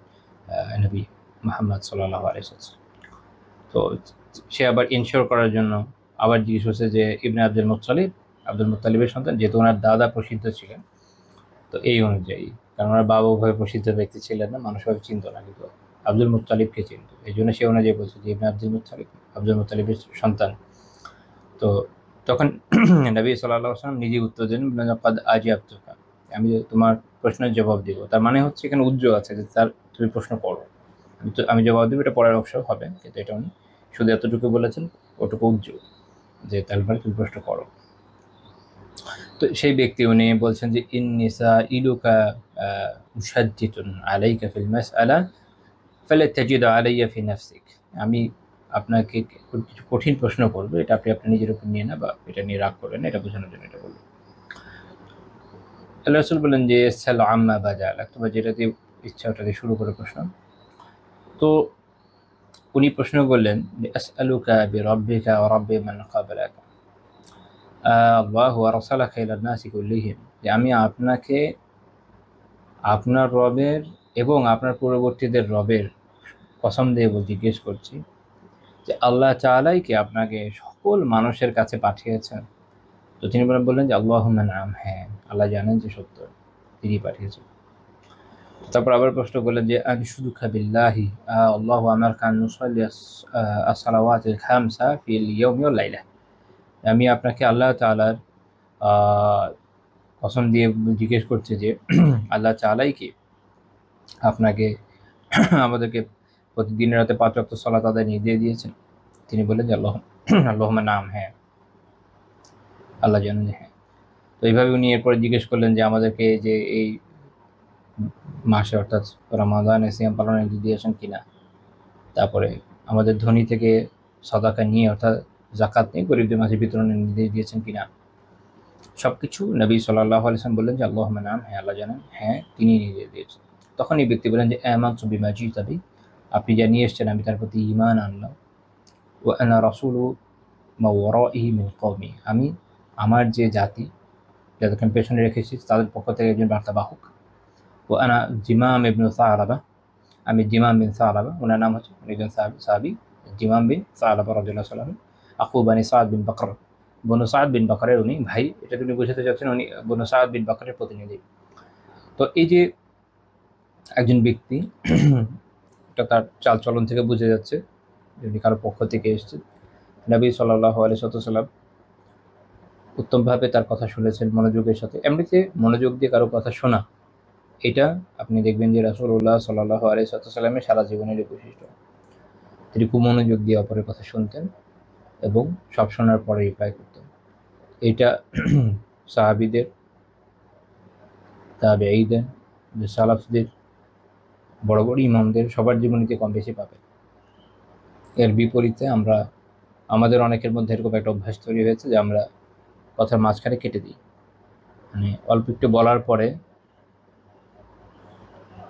নবী মুহাম্মদ সাল্লাল্লাহু আলাইহি ওয়াসাল্লাম। তো সে আবার ইনশিওর করার জন্য আবার জিজ্ঞেস করছে যে ইবনে আব্দুল মুত্তালিবের সন্তান, যেহেতু ওনার দাদা প্রসিদ্ধ ছিলেন, তো এই অনুযায়ী, কারণ ওনার বাবা উভয় প্রসিদ্ধ ব্যক্তি ছিলেন না, মানুষ ভাবে চিনত না, কিন্তু আব্দুল মুত্তালিবকে চিনত, এই জন্য সে অনুযায়ী বলছে যে ইবনে আব্দুল মুত্তালিবের সন্তান। তো তখন নবী সাল্লাল্লাহু আলাইহি ওয়াসাল্লাম নিজে উত্তর দিলেন, লাকাদ আজাবতুকা, আমি তোমার প্রশ্নের জবাব দিব। তার মানে হচ্ছে এখানে উদ্যোগ আছে যে তার তুমি প্রশ্ন করো, আমি জবাব দেবো, এটা পরের অংশ হবে, কিন্তু এটা উনি শুধু এতটুকু বলেছেন, ওটুকু উদ্যোগ যে তারপরে তুমি প্রশ্ন করো। তো সেই ব্যক্তি উনি বলছেন যে ইন্নী সাইলুকা মুশাদ্দিদুন আলাইকা ফিল মাসআলা ফালা তাজিদ আলাইয়া ফি নাফসিক, আমি আপনাকে কিছু কঠিন প্রশ্ন করবো, এটা আপনি আপনার নিজের উপর নিয়ে না, বা এটা নিয়ে রাগ করবেন না, এটা বোঝানোর জন্য এটা বলবো। আল্লাহ রাসূল বলেন যে সাল আম্মা বাজালাক, তোমার যেটাতে ইচ্ছা ওটাতে শুরু করে প্রশ্ন। তো উনি প্রশ্ন করলেন যে আসআলুকা বিরাব্বিকা ওয়া রাব্বি মান ক্বাবলাকা আল্লাহু ওয়া রাসূলুহু ইলান নাসি কুল্লিহিম, যে আমি আপনাকে আপনার রবের এবং আপনার পূর্ববর্তীদের রবের কসম দিয়ে জিজ্ঞেস করছি যে আল্লাহ তাআলাই কি আপনাকে সকল মানুষের কাছে পাঠিয়েছেন? তো তিনি বললেন যে আল্লাহুম্মা নাম, হ্যাঁ আল্লাহ জানেন যে সত্য, তিনি পাঠিয়েছেন। তারপর আবার প্রশ্ন করলেন যে আনশুদুকা বিল্লাহি আল্লাহু আমারকা আন নুসাল্লি as-সালাওয়াতিল খামসা ফিল ইয়াউমি ওয়াল লাইলা, আমি আপনাকে আল্লাহ তাআলার কসম দিয়ে জিজ্ঞেস করছে যে আল্লাহ তাআলাই কি আপনাকে আমাদেরকে প্রতিদিনের রাতে 5 ওয়াক্ত সালাত আদায় নির্দেশ দিয়েছেন? তিনি বললেন যে আল্লাহুম্মা নাম, হ্যাঁ আল্লাহ জানেন যে হ্যাঁ। তো এইভাবে উনি এরপরে জিজ্ঞেস করলেন যে আমাদেরকে যে এই মাসে অর্থাৎ রমাদানে সিয়াম পালনের নির্দেশ দিয়েছেন কিনা, তারপরে আমাদের ধনী থেকে সাদাকা নিয়ে অর্থাৎ যাকাত নিয়ে গরিবদের মাঝে বিতরণের নির্দেশ দিয়েছেন কিনা। সবকিছু নবী সাল্লাল্লাহু আলাইহি ওয়াসাল্লাম বললেন যে আল্লাহুম্মা নাম, হ্যাঁ আল্লাহ জানেন, হ্যাঁ তিনি নির্দেশ দিয়েছেন। তখন এই ব্যক্তি বলেন যে আমানতু বিমা জিতা বি, আপনি যা নিয়ে এসেছেন আমি তার প্রতি ঈমান আনলাম। ওয়া আনা রাসূলু মা ওয়ারাইহি মিন কওমি, আমি আমার যে জাতি যাদেরকে আমি পেছনে রেখেছি তাদের পক্ষ থেকে একজন বার্তাবাহক। ও আনা জিমাম ইবনু সালাবা, আমি জিমাম বিন সালাবা, ওনার নাম হচ্ছে একজন সাহাবী জিমাম বিন সালাবা রাদিয়াল্লাহু আনহু, আখু বানি সাদ বিন বকর, বনু সাদ বিন বকরের উনি ভাই, এটা তিনি বোঝাতে চাচ্ছেন উনি বনু সাদ বিন বকরের প্রতিনিধি। তো এই যে একজন ব্যক্তি, এটা তার চালচলন থেকে বোঝা যাচ্ছে যে উনি কারো পক্ষ থেকে এসেছেন। নবী সাল্লাল্লাহু আলাইহি ওয়াসাল্লাম উত্তমভাবে তার কথা শুনেছেন মনোযোগের সাথে। এমনিতে মনোযোগ দিয়ে কারো কথা শোনা, এটা আপনি দেখবেন যে রাসূলুল্লাহ সাল্লাল্লাহু আলাইহি ওয়াসাল্লামের সারা জীবনের বৈশিষ্ট্য। তিনি খুব মনোযোগ দিয়ে অপরের কথা শুনতেন এবং সব শোনার পরে রিপ্লাই করতেন। এটা সাহাবীদের, তাবেঈদের, সালাফদের, বড় বড় ইমামদের সবার জীবনীতে কম বেশি পাবেন। এর বিপরীতে আমাদের অনেকের মধ্যে এরকম একটা অভ্যাস তৈরি হয়েছে যে আমরা কথার মাঝখানে কেটে দিই, মানে অল্প একটু বলার পরে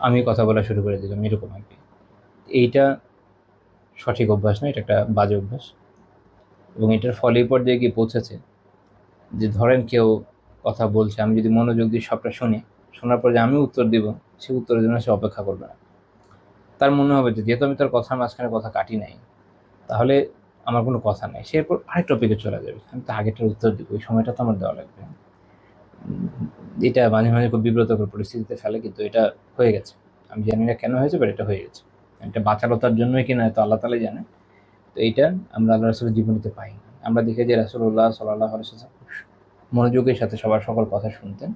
আমি কথা বলা শুরু করে দিলাম, এরকম আর কি। এইটা সঠিক অভ্যাস না, এটা একটা বাজে অভ্যাস। এবং এটার ফলে পর্যায়ে গিয়ে পৌঁছেছে যে ধরেন কেউ কথা বলছে, আমি যদি মনোযোগ দিয়ে সবটা শুনি, শোনার পর যে আমি উত্তর দিব, সে উত্তরের জন্য সে অপেক্ষা করবে না। তার মনে হবে যে যেহেতু আমি তার কথার মাঝখানে কথা কাটি নাই, তাহলে আমার কোনো কথা নাই, সে এরপর আরেক টপিকে চলে যাবে, আমি তো আগেরটার উত্তর দিব, ওই সময়টা তো আমার দেওয়া লাগবে। এটা মাঝে মাঝে খুব বিব্রতকর পরিস্থিতিতে ফেলে, কিন্তু এটা হয়ে গেছে। আমি জানি না কেন হয়েছে, বাট এটা হয়ে গেছে। এটা বাচালতার জন্যই কিনা হয়তো আল্লাহ তাআলাই জানে। তো এইটা আমরা আল্লাহ রাসূলের জীবনীতে পাই না। আমরা দেখি যে রাসূলুল্লাহ সাল্লাল্লাহু আলাইহি ওয়াসাল্লাম মনোযোগের সাথে সবার সকল কথা শুনতেন,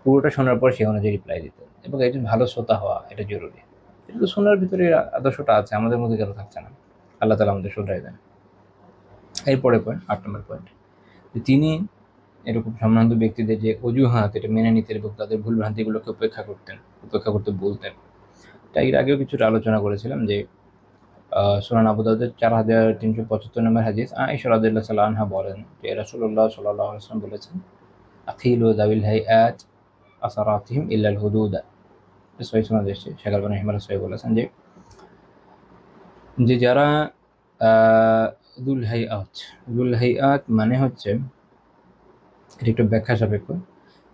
পুরোটা শোনার পর সে অনুযায়ী রিপ্লাই দিতেন, এবং একজন ভালো শ্রোতা হওয়া এটা জরুরি। কিন্তু শোনার ভিতরে আদর্শটা আছে, আমাদের মধ্যে কেন থাকছে না? আল্লাহ তাআলা আমাদের শুধরাই দেন। এরপরে পয়েন্ট 8 নম্বর পয়েন্ট, তিনি এরকম সম্ভ্রান্ত ব্যক্তিদের যে অজুহাত এটা মেনে নিতেন এবং তাদের ভুল ভ্রান্তিগুলোকে উপেক্ষা করতে বলতেন। তাই এর আগেও কিছুটা আলোচনা করেছিলাম যে সুনান আবু দাউদের 4375 নম্বর হাদিস, আয়েশা রাদিয়াল্লাহু তাআলা আনহা বলেন যে রাসূলুল্লাহ সাল্লাল্লাহু আলাইহি ওয়াসাল্লাম বলেছেন, আকিলু যাবিল হাইআত আসারাতিহিম ইল্লাল হুদুদা। সহিহ সুনান এসেছে, শেখ আলবানী রাহিমাহুল্লাহ সহিহ বলেছেন যে যারা যুল হাইআত মানে হচ্ছে, এটা একটু ব্যাখ্যা সাপেক্ষ।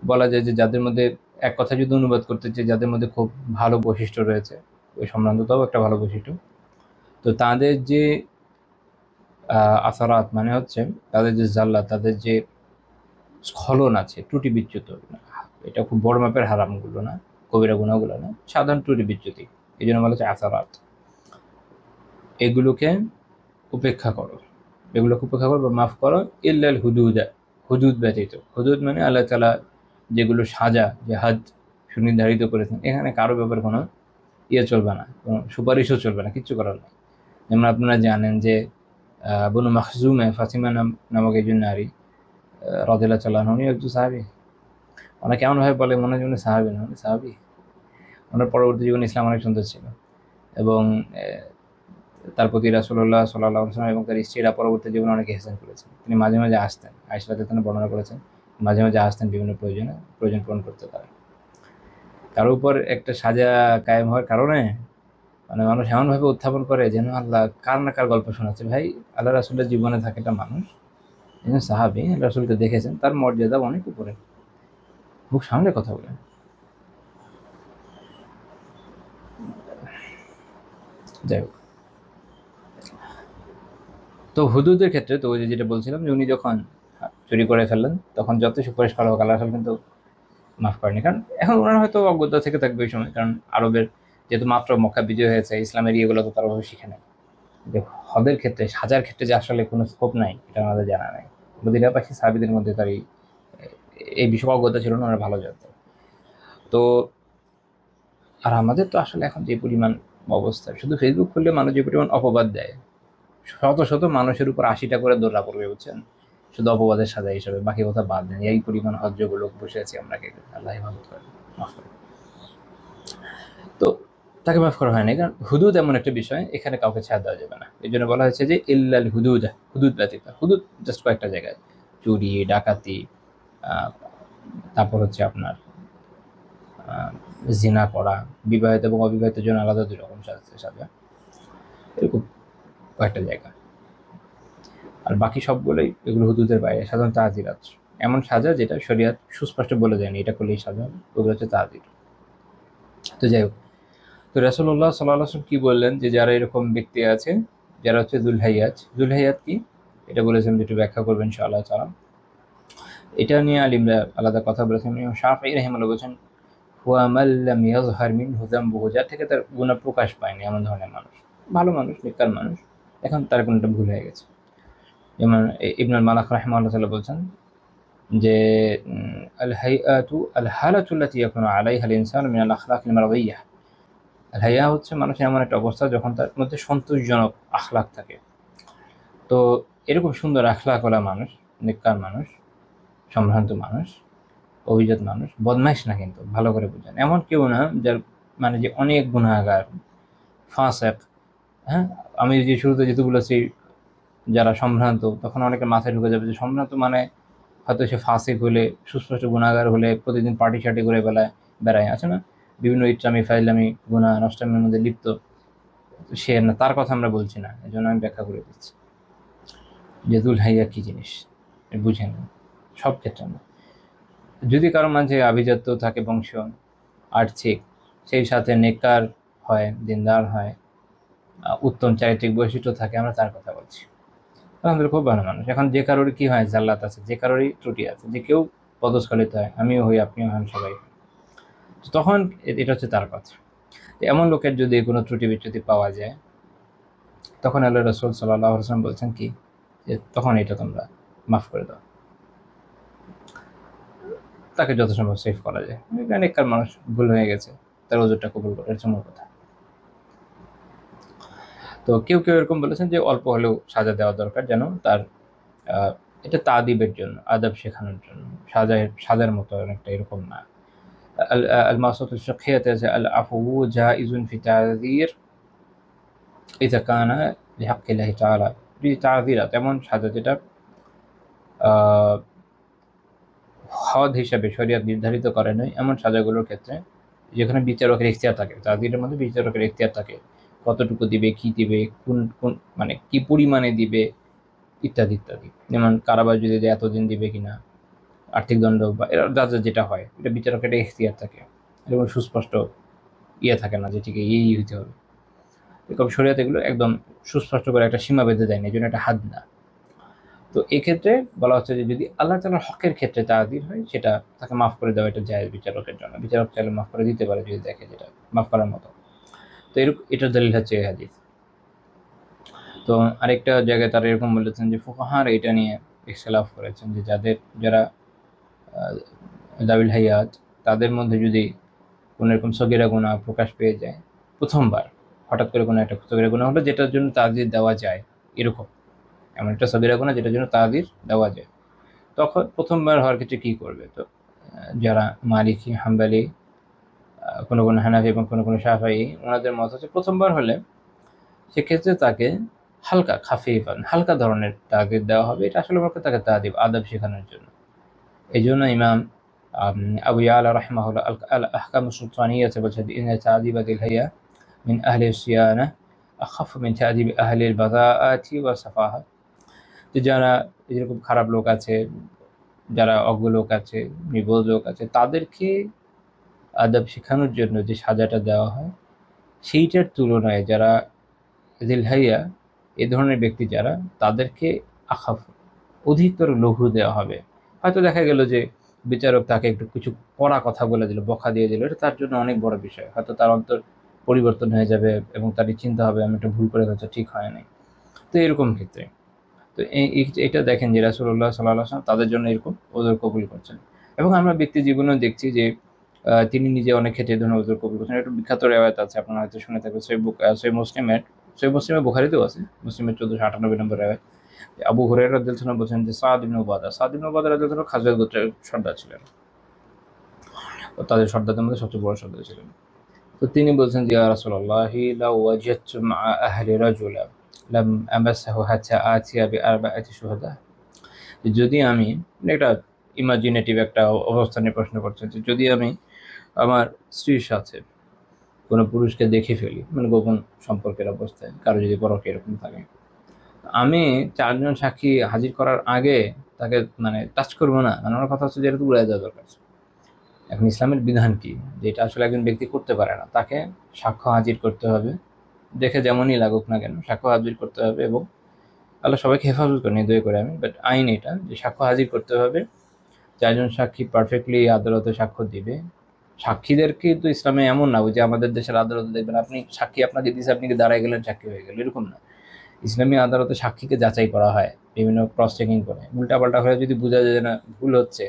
বলা যায় যে যাদের মধ্যে, এক কথা যদি অনুবাদ করতে চাই, যাদের মধ্যে খুব ভালো বৈশিষ্ট্য রয়েছে, ওই সম্ভ্রান্ততাও একটা ভালো বৈশিষ্ট্য। তো তাদের যে আসারাত মানে হচ্ছে তাদের যে জাল্লা, তাদের যে স্খলন আছে, ত্রুটি বিচ্যুত, এটা খুব বড় মাপের হারামগুলো না, কবিরা গুনাহগুলো না, সাধারণ ত্রুটি বিচ্যুতি, এই জন্য বলা হচ্ছে আসারাত। এগুলোকে উপেক্ষা করো বা মাফ করো, ইল্লাল হুদুদা, হুদুদ ব্যতীত। হুদুদ মানে আল্লাহ তাআলা যেগুলো সাজা, যে হাদ সুনির্ধারিত করেছেন, এখানে কারো ব্যাপারে কোনো চলবে না, কোনো সুপারিশও চলবে না, কিচ্ছু করার নেই। যেমন আপনারা জানেন যে বনু মাখজুমে ফাতিমা নামক একজন নারী রাদিয়াল্লাহু তাআলা আনহা, উনি একজন সাহাবী। অনেকে এমনভাবে বলে মনে হয় উনি সাহাবী না, উনি সাহাবী। ওনার পরবর্তী জীবনে ইসলাম অনেক সুন্দর ছিল এবং তার প্রতি রাসূলুল্লাহ সাল্লাল্লাহু আলাইহি ওয়াসাল্লাম এবং তার স্ত্রীরা পরবর্তী জীবনে অনেক ইহসান করেছেন। তিনি মাঝে মাঝে আসতেন, আয়েশা রাদিয়াল্লাহু তাআলা বর্ণনা করেছেন, মাঝে মাঝে আসতেন বিভিন্ন প্রয়োজন পূরণ করতে পারেন। তার উপর একটা সাজা কায়েম হওয়ার কারণে মানে মানুষ এমনভাবে উত্থাপন করে যেন আল্লাহ কার না কার গল্প শোনাচ্ছে। ভাই, আল্লাহ রাসূলের জীবনে থাকে একটা মানুষ, একজন সাহাবী, রাসূলকে দেখেছেন, তার মর্যাদা অনেক উপরে, মুখ সামনে কথা বলেন। যাই হোক, তো হুদুদের ক্ষেত্রে তো ওই যেটা বলছিলাম যে উনি যখন চুরি করে ফেললেন তখন যত সুপারিশ করা হোক আল্লাহ রাসূল কিন্তু মাফ করেনি। কারণ এখন ওনারা হয়তো অজ্ঞতা থেকে থাকবে ওই সময়, কারণ আরবের যেহেতু মাত্র মক্কা বিজয় হয়েছে, ইসলামের ইয়েগুলো তো তারা ওভাবে শিখে নেয়। যে হদের ক্ষেত্রে, সাজার ক্ষেত্রে যে আসলে কোনো স্কোপ নাই, এটা আমাদের জানা নাই। মদিনা পাখি সাহাবীদের মধ্যে তার এই বিষয়ে অজ্ঞতা ছিল না, ওরা ভালো জানতো। তো আর আমাদের তো আসলে এখন যে পরিমাণ অবস্থা, শুধু ফেসবুক খুললে মানুষ যে পরিমাণ অপবাদ দেয়, শত শত মানুষের উপর 80টা করে দৌড়া পড়বে, বুঝছেন, শুধু অপবাদের সাজা হিসাবে, বাকি কথা বাদ দেন। এই পরিমাণ হজযোগ্য লোক বসে আছি আমরা, আল্লাহ হেফাজত করেন, মাফ করেন। তো তাকে মাফ করা হয়নি, কারণ হুদুদ এমন একটা বিষয়, এখানে কাউকে ছাড় দেওয়া যাবে না। এই জন্য বলা হয়েছে যে ইল্লাল হুদুদ, হুদুদ ব্যতীত। হুদুদ জাস্ট কয়েকটা জায়গায়, চুরি, ডাকাতি, তারপর হচ্ছে আপনার জিনা করা, বিবাহিত এবং অবিবাহিতের জন্য আলাদা 2 রকম সাজা, এরকম কয়েকটা জায়গা। আর বাকি সবগুলোই এগুলো হুদুদের বাইরে, সাধারণত তাজিরাত, এমন সাজা যেটা শরীয়ত সুস্পষ্ট বলে দেয়নি এটা করলেই সাজা হবে, ওগুলো হচ্ছে তাজির। তো যাই হোক, তো রাসূলুল্লাহ সাল্লাল্লাহু আলাইহি ওয়াসাল্লাম কি বললেন যে যারা এরকম ব্যক্তি আছে, যারা হচ্ছে যুল হাইয়াত কি এটা বলেছেন, যেটা ব্যাখ্যা করবেন ইনশাআল্লাহ তাআলা। এটা নিয়ে আলিমরা আলাদা কথা বলেছেন। ইমাম শাফিঈ রাহিমাহুল্লাহ বলেছেন, হুয়া মান লাম ইয়াযহার মিনহু যামবুহু, যার থেকে তার গুনাহ প্রকাশ পায়নি, এমন ধরনের মানুষ, ভালো মানুষ, নেককার মানুষ, এখন তার কোনটা ভুল হয়ে গেছে। যেমন ইবনুল মালাক রাহিমাহুল্লাহ তাআলা বলছেন যে আল হাইআতু আল হালাতু আল্লাতী ইয়াকুনু আলাইহা আল ইনসানু মিন আল আখলাকিল মারদিয়্যাহ। আল হাইয়া হচ্ছে মানুষের এমন একটা অবস্থা যখন তার মধ্যে সন্তোষজনক আখলাক থাকে। তো এরকম সুন্দর আখলাকওয়ালা মানুষ, নেককার মানুষ, সম্ভ্রান্ত মানুষ, অভিজাত মানুষ, বদমাইশ না, কিন্তু ভালো করে বুঝেন, এমন কেউ না যার মানে যে অনেক গুনাহগার, ফাসেক। হ্যাঁ, আমি যে শুরুতে যেহেতু বলেছি যারা সম্ভ্রান্ত, তখন অনেকের মাথায় ঢুকে যাবে যে সম্ভ্রান্ত মানে হয়তো সে ফাসেক হলে, সুস্পষ্ট গুনাহগার হলে, প্রতিদিন পার্টি শার্টি করে বেড়ায়, আছে না, বিভিন্ন ইচ্ছামি ফাইলামি গুনাহ নষ্টামির মধ্যে লিপ্ত, সে না, তার কথা আমরা বলছি না। এই জন্য আমি ব্যাখ্যা করে দিচ্ছি যে যুল হাইয়া কী জিনিস বুঝেন, সব ক্ষেত্রে না। যদি কারো মাঝে আভিজাত্য থাকে, বংশীয়, আর্থিক, সেই সাথে নেককার হয়, দিনদার হয়, উত্তম চারিত্রিক বৈশিষ্ট্য থাকে, আমরা তার কথা বলছি। আলহামদুলিল্লাহ, খুব ভালো মানুষ। এখন যে কারোরই কি হয়, জাল্লাত আছে, যে কারোরই ত্রুটি আছে, যে কেউ পদস্খলিত হয়, আমিও হই, আপনিও হন, সবাই, তখন এটা হচ্ছে তার কথা। এমন লোকের যদি কোনো ত্রুটি বিচ্যুতি পাওয়া যায়, তখন আল্লাহ রাসূল সাল্লাল্লাহু আলাইহি ওয়াসাল্লাম বলছেন কি, যে তখন এটা তোমরা মাফ করে দাও, তাকে যত সম্ভব সেভ করা যায়। নেককার মানুষ, ভুল হয়ে গেছে, তার ওজরটা কবুল করে, এর জন্য কথা। তো কেউ কেউ এরকম বলেছেন যে অল্প হলেও সাজা দেওয়া দরকার, যেন তার এটা তাদিবের জন্য, আদব শেখানোর জন্য, সাজার মতো অনেকটা, এরকম না। المقصود الفقهية العفو جائز في تعذير إذا كان لحق الله تعالى تعذيرات এমন সাজা যেটা হদ হিসাবে শরীয়ত নির্ধারিত করে নয় এমন সাজাগুলোর ক্ষেত্রে, যেখানে বিচারকের এখতিয়ার থাকে, তাদের মধ্যে বিচারকের এখতিয়ার থাকে, কতটুকু দিবে, কি দিবে, কোন কোন মানে কি পরিমাণে দিবে, ইত্যাদি ইত্যাদি। যেমন কারাবাস যদি দেয় এতদিন দিবে কিনা, আর্থিক দণ্ড বা এর যা যেটা হয়, এটা বিচারকের এখতিয়ার থাকে, এরকম সুস্পষ্ট থাকে না যে ঠিক এই হইতে হবে। এরকম শরীয়ত এগুলো একদম সুস্পষ্ট করে একটা সীমা বেঁধে দেয় না, এই জন্য একটা হাদ না। তো এক্ষেত্রে বলা হচ্ছে যে যদি আল্লাহ তাআলার হকের ক্ষেত্রে তাআদির হয়, সেটা তাকে মাফ করে দেওয়া, এটা জায়েজ বিচারকের জন্য। বিচারক চাইলে মাফ করে দিতে পারে যদি দেখে যেটা মাফ করার মতো। তো এটার দলিল হচ্ছে এই হাদিস। তো আরেকটা জায়গায় তারা এরকম বলেছেন যে ফুকাহারা এটা নিয়ে ইখতিলাফ করেছেন যে যারা দাবিল হায়াত, তাদের মধ্যে যদি কোনো এরকম সগীরা গুনাহ প্রকাশ পেয়ে যায় প্রথমবার, হঠাৎ করে কোনো একটা সগীরা গুনাহ হলো যেটার জন্য তাআদির দেওয়া যায়, এরকম এমন একটা সগীরা গুনাহ যেটার জন্য তাআদির দেওয়া যায়, তখন প্রথমবার হওয়ার ক্ষেত্রে কী করবে? তো যারা মালিকি, হাম্বলি, কোনো কোনো হানাফি এবং কোনো কোনো শাফিঈ, ওনাদের মত হচ্ছে প্রথমবার হলে সেক্ষেত্রে তাকে হালকা খাফিফান, হালকা ধরনের তাগিদ দেওয়া হবে। এটা আসলে তাকে তাদিব, আদব শেখানোর জন্য। এই জন্য ইমাম আবু ইয়ালা রাহিমাহুল্লাহ আল আহকাম সুলতানিয়াতে বলছেন ইন্না তাদিবা দিল হাইয়া মিন আহলি সিয়ানা আখাফ মিন তাদিব আহলি আল বাযাআতি ওয়া সাফাহা। যে যারা এরকম খারাপ লোক আছে, যারা অজ্ঞ লোক আছে, নির্বোধ লোক আছে, তাদেরকে আদব শেখানোর জন্য যে সাজাটা দেওয়া হয়, সেইটার তুলনায় যারা দিল হাইয়া, এ ধরনের ব্যক্তি যারা, তাদেরকে আখাফ, অধিকতর লঘু দেওয়া হবে। হয়তো দেখা গেল যে বিচারক তাকে একটু কিছু কড়া কথা বলে দিল, বকা দিয়ে দিল, এটা তার জন্য অনেক বড় বিষয়, হয়তো তার অন্তর পরিবর্তন হয়ে যাবে এবং তারই চিন্তা হবে আমি একটা ভুল করে ফেলছি, ঠিক হয় নাই। তো এরকম ক্ষেত্রে তো এটা দেখেন যে রাসূলুল্লাহ সাল্লাল্লাহু আলাইহি ওয়াসাল্লাম তাদের জন্য এরকম ওযর কবুল করছেন। এবং আমরা ব্যক্তি জীবনেও দেখছি যে তিনি নিজে অনেক ক্ষেত্রে এই ধরনের ওযর কবুল করছেন। একটা বিখ্যাত রিওয়ায়াত আছে, আপনারা হয়তো শুনে থাকবেন, সহিহ মুসলিমে বুখারীতেও আছে, মুসলিমের 1498 নম্বর রিওয়ায়াত। আবু হুরায়রা রাদিয়াল্লাহু আনহু বলেন যে সাদ ইবনে উবাদা রাদিয়াল্লাহু আনহু খাজরাজ গোত্রের সর্দার ছিলেন, তাদের সর্দারদের মধ্যে সবচেয়ে বড় সর্দার ছিলেন। তো তিনি বলছেন যে ইয়া রাসূলুল্লাহি লাউ ওয়াজাদতু মা আহলি রাজুলা লাম আমাসসাহু হাত্তা আতিয়া বিআরবাআতি শুহাদা। যদি আমি, একটা ইমাজিনেটিভ একটা অবস্থা নিয়ে প্রশ্ন করছেন, যে যদি আমি আমার স্ত্রীর সাথে কোনো পুরুষকে দেখে ফেলি, মানে গোপন সম্পর্কের অবস্থায়, কারো যদি পরকে এরকম থাকে, আমি 4 জন সাক্ষী হাজির করার আগে তাকে মানে টাচ করবো না, মানে আমার কথা হচ্ছে যে এটা তো উড়াই দেওয়া দরকার। এখন ইসলামের বিধান কি, যেটা আসলে একজন ব্যক্তি করতে পারে না, তাকে সাক্ষ্য হাজির করতে হবে, দেখে যেমনই লাগুক না কেন সাক্ষ্য হাজির করতে হবে। এবং আল্লাহ সবাইকে হেফাজত করে, নির্দয় করে আমি, বাট আইন এটা যে সাক্ষ্য হাজির করতে হবে। 4 জন সাক্ষী পারফেক্টলি আদালতে সাক্ষ্য দিবে। সাক্ষীদেরকে তো ইসলামে এমন না যে আমাদের দেশের আদালতে দেখবেন আপনি সাক্ষী আপনাকে দিয়েছে, আপনি কি দাঁড়ায় গেলেন, সাক্ষী হয়ে গেল, এরকম না। ইসলামী আদালতে সাক্ষীকে যাচাই করা হয় বিভিন্ন ক্রস চেকিং করে। উল্টাপাল্টা হয়ে যদি বোঝা যায় না ভুল হচ্ছে,